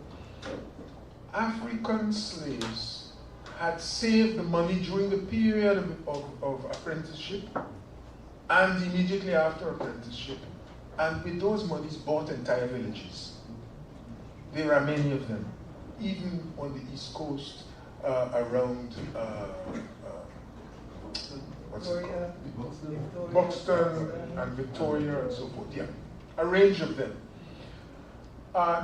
African slaves had saved the money during the period of apprenticeship and immediately after apprenticeship, and with those monies bought entire villages. There are many of them, even on the East Coast, around what's it called? Buxton and Victoria and so forth. Yeah, a range of them.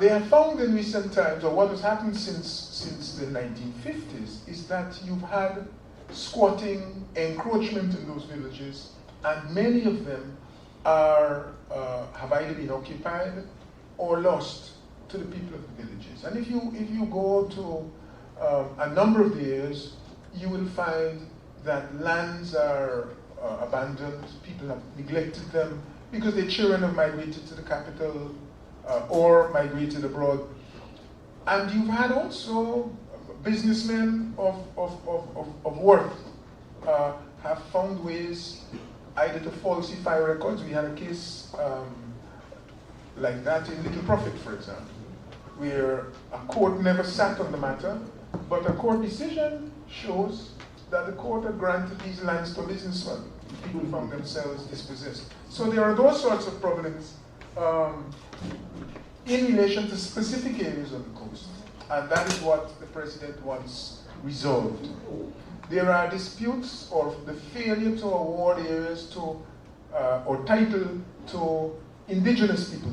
They have found in recent times, or what has happened since the 1950s, is that you've had squatting, encroachment in those villages, and many of them have either been occupied or lost to the people of the villages. And if you go to a number of the areas, you will find that lands are abandoned, people have neglected them because their children have migrated to the capital or migrated abroad. And you've had also businessmen of worth have found ways either to falsify records. We had a case like that in Little Profit, for example, where a court never sat on the matter, but a court decision shows that the court had granted these lands to businessmen. People found themselves dispossessed. So there are those sorts of problems in relation to specific areas of the coast, and that is what the president wants resolved. There are disputes or the failure to award areas to or title to indigenous people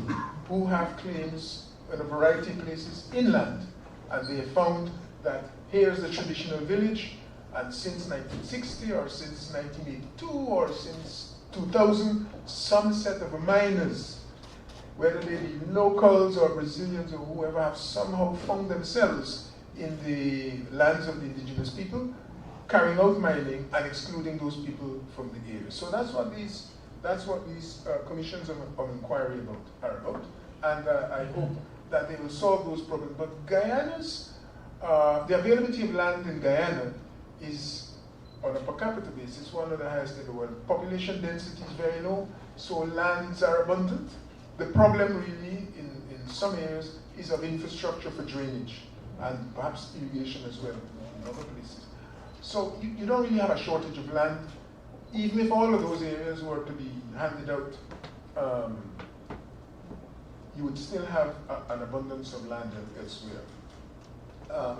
who have claims in a variety of places inland, and they have found that here's the traditional village, and since 1960 or since 1982 or since 2000, some set of miners, whether they be locals or Brazilians or whoever, have somehow found themselves in the lands of the indigenous people, carrying out mining and excluding those people from the area. So that's what these commissions of inquiry are about, and I hope that they will solve those problems. But Guyana's, the availability of land in Guyana is, on a per capita basis, one of the highest in the world. Population density is very low, so lands are abundant. The problem really in some areas is of infrastructure for drainage and perhaps irrigation as well in other places. So you don't really have a shortage of land. Even if all of those areas were to be handed out, you would still have an abundance of land elsewhere.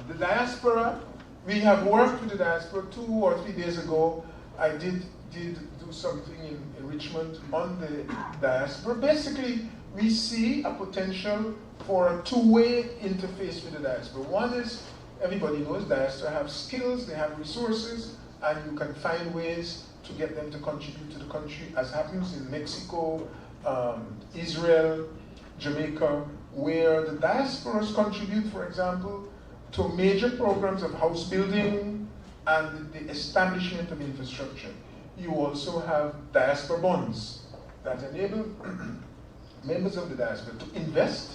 The diaspora, we have worked with the diaspora. 2 or 3 days ago, I did do something in Richmond on the diaspora. Basically, we see a potential for a two-way interface with the diaspora. One is, everybody knows diaspora have skills, they have resources, and you can find ways to get them to contribute to the country, as happens in Mexico, Israel, Jamaica, where the diasporas contribute, for example, to major programs of house building and the establishment of infrastructure. You also have diaspora bonds that enable members of the diaspora to invest,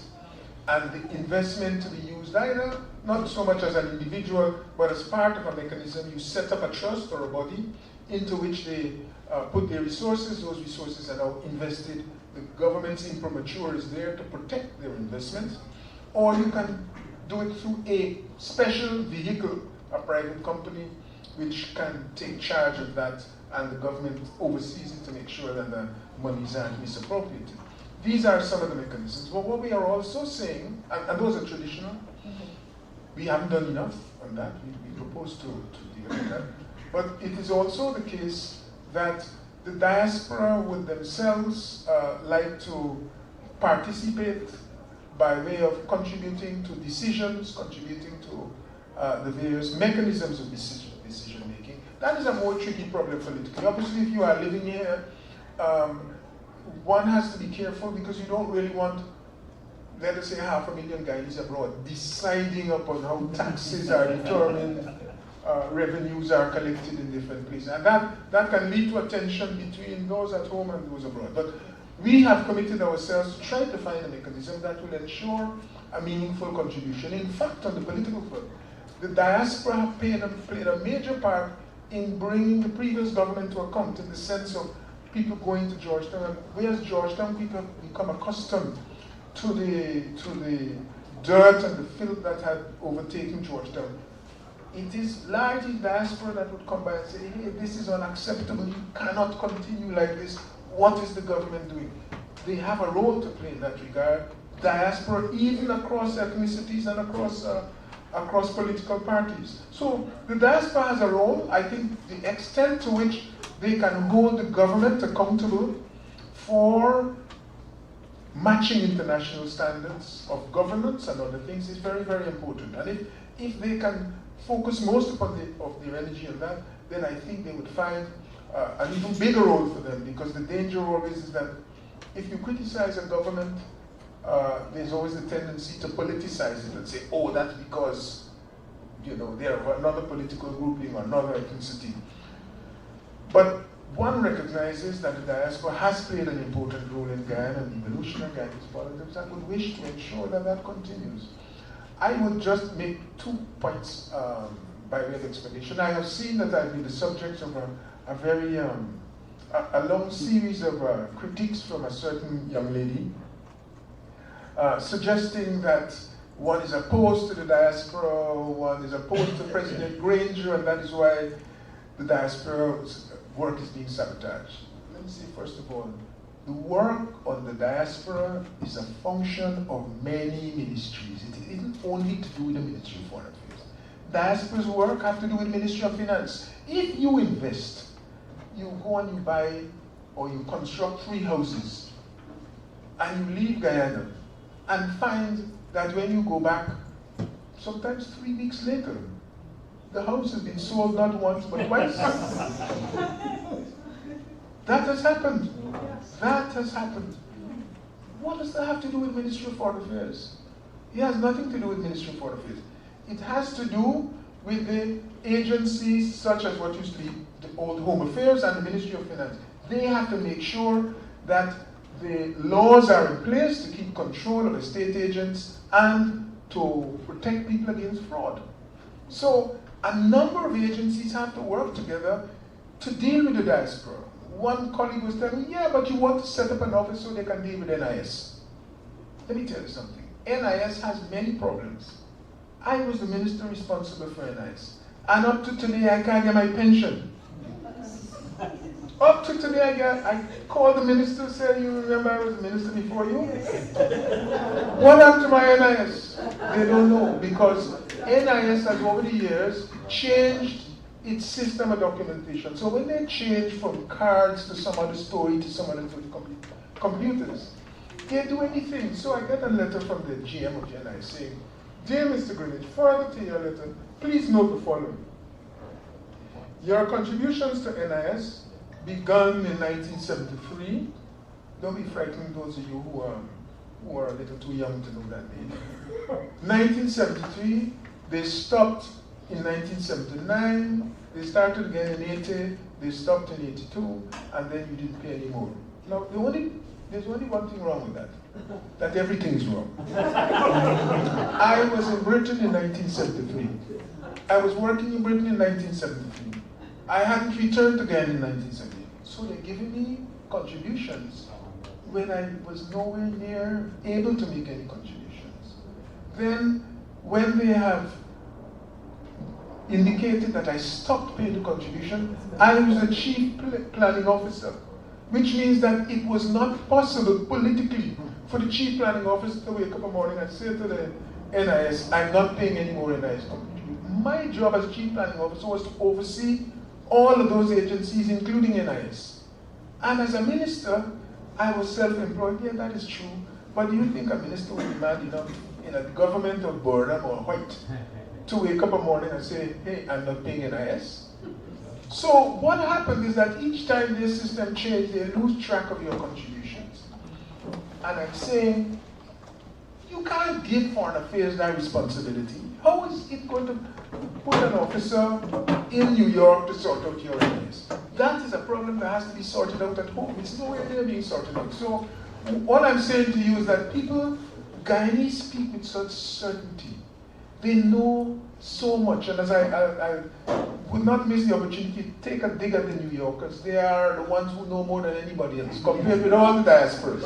and the investment to be used either not so much as an individual, but as part of a mechanism. You set up a trust or a body into which they put their resources. Those resources are now invested. The government's imprimatur is there to protect their investment. Or you can do it through a special vehicle, a private company, which can take charge of that, and the government oversees it to make sure that the monies aren't misappropriated. These are some of the mechanisms. But what we are also saying, and those are traditional, we haven't done enough on that. We propose to deal with that. But it is also the case that the diaspora would themselves like to participate by way of contributing to decisions, contributing to the various mechanisms of decision making. That is a more tricky problem politically. Obviously, if you are living here, one has to be careful because you don't really want, let us say, 500,000 Guyanese abroad deciding upon how taxes are determined, revenues are collected in different places. And that can lead to a tension between those at home and those abroad. But we have committed ourselves to try to find a mechanism that will ensure a meaningful contribution. In fact, on the political front, the diaspora have played a major part in bringing the previous government to account, in the sense of people going to Georgetown, and whereas Georgetown people have become accustomed to the dirt and the filth that had overtaken Georgetown. It is largely diaspora that would come by and say, hey, this is unacceptable, you cannot continue like this, what is the government doing? They have a role to play in that regard. Diaspora, even across ethnicities and across political parties. So the diaspora has a role. I think the extent to which they can hold the government accountable for matching international standards of governance and other things is very, very important. And if they can focus most upon their energy on that, then I think they would find an even bigger role for them, because the danger always is that if you criticize a government, there's always a tendency to politicize it and say, oh, that's because, you know, they're another political grouping or another ethnicity. But one recognizes that the diaspora has played an important role in Guyana and the evolution of Guyana's politics, and would wish to ensure that that continues. I would just make 2 points by way of explanation. I have seen that I've been the subject of a very a long series of critiques from a certain young lady, suggesting that one is opposed to the diaspora, one is opposed to President Granger, and that is why the diaspora's work is being sabotaged. Let me say, first of all, the work on the diaspora is a function of many ministries. It isn't only to do with the Ministry of Foreign Affairs. Diaspora's work has to do with the Ministry of Finance. If you invest, you go and you buy or you construct 3 houses, and you leave Guyana, and find that when you go back, sometimes 3 weeks later, the house has been sold not once but twice. That has happened. That has happened. What does that have to do with Ministry of Foreign Affairs? It has nothing to do with Ministry of Foreign Affairs. It has to do with the agencies such as what used to be the old Home Affairs and the Ministry of Finance. They have to make sure that the laws are in place to keep control of estate agents and to protect people against fraud. So a number of agencies have to work together to deal with the diaspora. One colleague was telling me, yeah, but you want to set up an office so they can deal with NIS. Let me tell you something. NIS has many problems. I was the minister responsible for NIS. And up to today, I can't get my pension. Up to today, I called the minister, said, you remember I was the minister before you? What happened to my NIS? They don't know, because NIS has over the years changed its system of documentation. So when they change from cards to some other story to some other computers, they do anything. So I get a letter from the GM of NIS saying, dear Mr. Greenwich, further to your letter, please note the following. Your contributions to NIS begun in 1973. Don't be frightened, those of you who are a little too young to know that name. 1973, they stopped in 1979, they started again in 80, they stopped in 82, and then you didn't pay anymore. Now, there's only one thing wrong with that everything is wrong. I was in Britain in 1973. I was working in Britain in 1973. I hadn't returned again in 1978. So they're giving me contributions when I was nowhere near able to make any contributions. Then, when they have indicated that I stopped paying the contribution, I was the chief planning officer, which means that it was not possible politically for the chief planning officer to wake up in the morning and say to the NIS, I'm not paying any more NIS contribution. My job as chief planning officer was to oversee all of those agencies, including NIS. And as a minister, I was self-employed. Yeah, that is true. But do you think a minister would be mad enough in a government of Burnham or White to wake up in the morning and say, hey, I'm not paying NIS? So what happened is that each time this system changed, they lose track of your contributions. And I'm saying, you can't give Foreign Affairs that responsibility. How is it going to put an officer in New York to sort out your NIS? that is a problem that has to be sorted out at home. It's nowhere near being sorted out. So all I'm saying to you is that people, Guyanese speak with such certainty. They know so much. And as I would not miss the opportunity to take a dig at the New Yorkers. They are the ones who know more than anybody else compared with all the diasporas.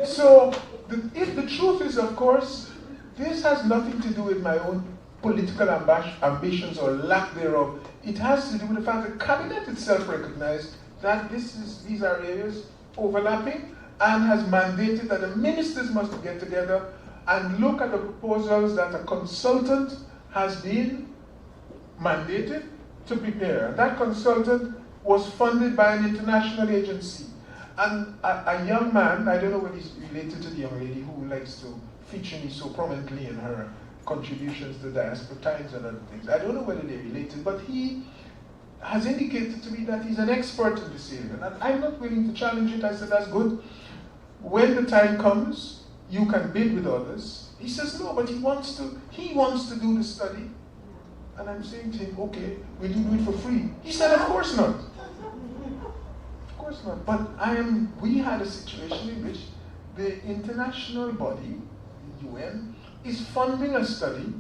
So the truth is, of course, this has nothing to do with my own political ambitions or lack thereof. It has to do with the fact that the cabinet itself recognized that these are areas overlapping and has mandated that the ministers must get together and look at the proposals that a consultant has been mandated to prepare. That consultant was funded by an international agency. And a young man, I don't know whether he's related to the young lady who likes to feature me so prominently in her contributions to Diaspora Times and other things. I don't know whether they're related, but he has indicated to me that he's an expert in this area. And I'm not willing to challenge it. I said, that's good. When the time comes, you can bid with others. He says, no, but he wants to do the study. And I'm saying to him, okay, will you do it for free? He said, of course not. Of course not. But we had a situation in which the international body, the UN, is funding a study,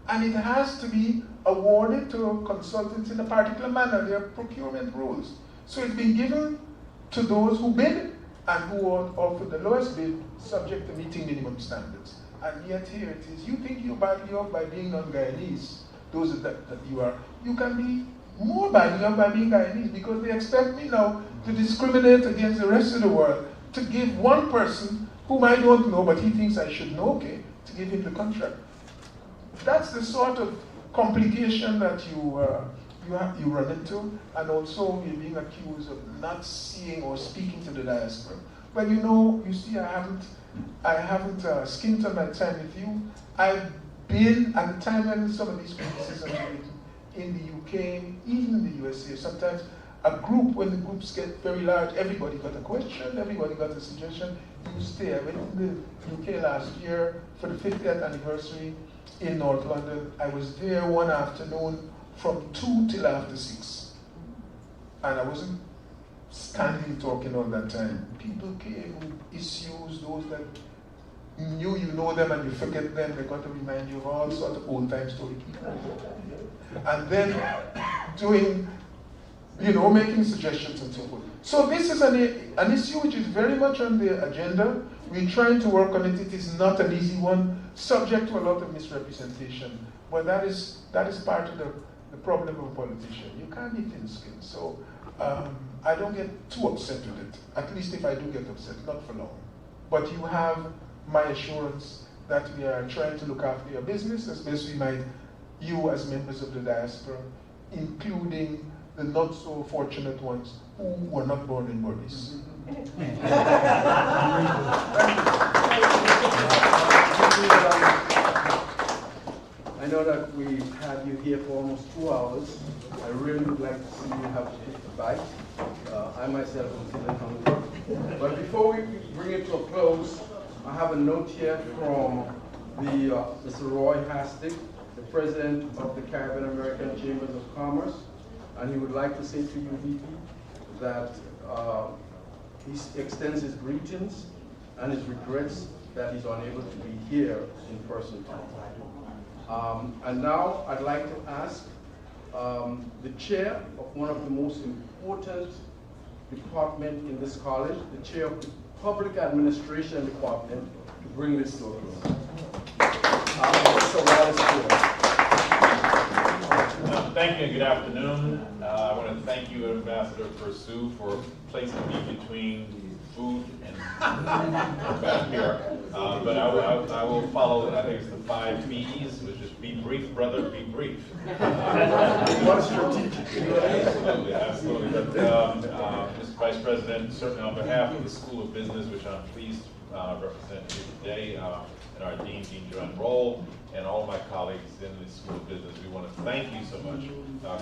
and it has to be awarded to consultants in a particular manner. There are procurement rules. So it's been given to those who bid and who offer the lowest bid, subject to meeting minimum standards. And yet here it is. You think you're badly off by being non-Guyanese. Those that you are. You can be more badly off by being Guyanese, because they expect me now to discriminate against the rest of the world, to give one person whom I don't know, but he thinks I should know, okay, to give him the contract. That's the sort of complication that you run into, and also you're being accused of not seeing or speaking to the diaspora. But you see, I haven't skimped on my time with you. I've been at the time when some of these criticisms are written in the UK, even in the USA. Sometimes a group, when the groups get very large, everybody got a question, everybody got a suggestion. You stay. I went to the UK last year for the 50th anniversary in North London. I was there one afternoon from 2 till after 6. And I wasn't standing talking all that time. People came with issues, those that you know them and you forget them. They got to remind you of all sorts of old time story people. And then doing, making suggestions and so forth. So this is an issue which is very much on the agenda. We're trying to work on it. It is not an easy one, subject to a lot of misrepresentation. But that is part of the problem of a politician. You can't be thin-skinned. So I don't get too upset with it. At least if I do get upset, not for long. But you have my assurance that we are trying to look after your business, as best we might, you as members of the diaspora, including the not so fortunate ones who were not born in bodies. I know that we had you here for almost 2 hours. I really would like to see you have to take a bite. I myself am feeling hungry. But before we bring it to a close, I have a note here from Mr. Roy Hastig, the president of the Caribbean American Chambers of Commerce, and he would like to say to you, VP, that he extends his greetings and his regrets that he's unable to be here in person tonight. And now I'd like to ask the chair of one of the most important departments in this college, the chair of the Public Administration Department, to bring this to a close. Thank you and good afternoon. I want to thank you, Ambassador Pursu, for placing me between food and back here. But I will follow, I think it's the 5 B's, which is be brief, brother, be brief. Absolutely, absolutely. But Mr. Vice President, certainly on behalf of the School of Business, which I'm pleased to represent here today, and our Dean Joanne Roll, and all my colleagues in the School of Business, we want to thank you so much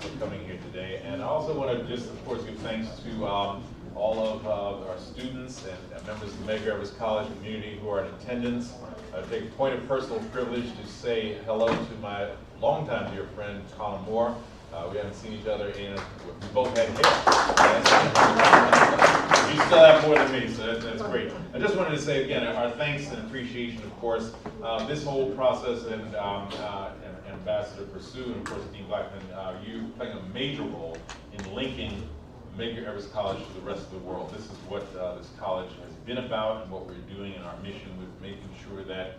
for coming here today. And I also want to just, of course, give thanks to all of our students and members of the Medgar Evers College community who are in attendance. I take a point of personal privilege to say hello to my longtime dear friend, Colin Moore, We haven't seen each other in, we both had hair. You still have more than me, so that's great. I just wanted to say again, our thanks and appreciation, of course. This whole process and Ambassador Pursuit, and of course Dean Blackman, you playing a major role in linking Medgar Evers College to the rest of the world. This is what this college has been about and what we're doing in our mission with making sure that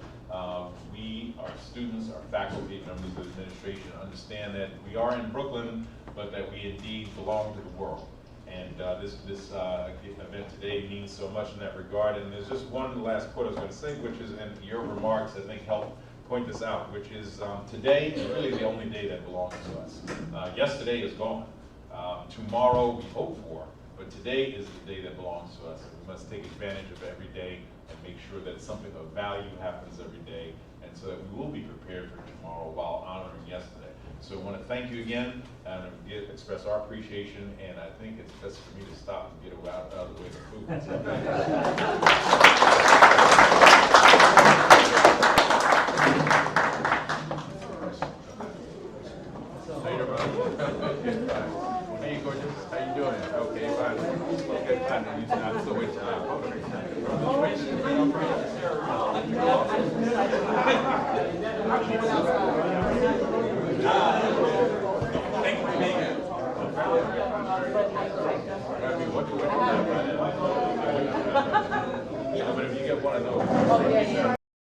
we, our students, our faculty, members of the administration understand that we are in Brooklyn, but that we indeed belong to the world. And this event today means so much in that regard. And there's just one last quote I was going to say, which is, and your remarks, I think, help point this out, which is today is really the only day that belongs to us. Yesterday is gone. Tomorrow we hope for, but today is the day that belongs to us. And we must take advantage of every day and make sure that something of value happens every day, and so that we will be prepared for tomorrow while honoring yesterday. So I want to thank you again and express our appreciation, and I think it's best for me to stop and get out of the way of the food. How you doing, brother? Hey, gorgeous. How you doing? Okay, fine. Okay, fine. I'm still waiting. Thank you for being here. But if you get one of those.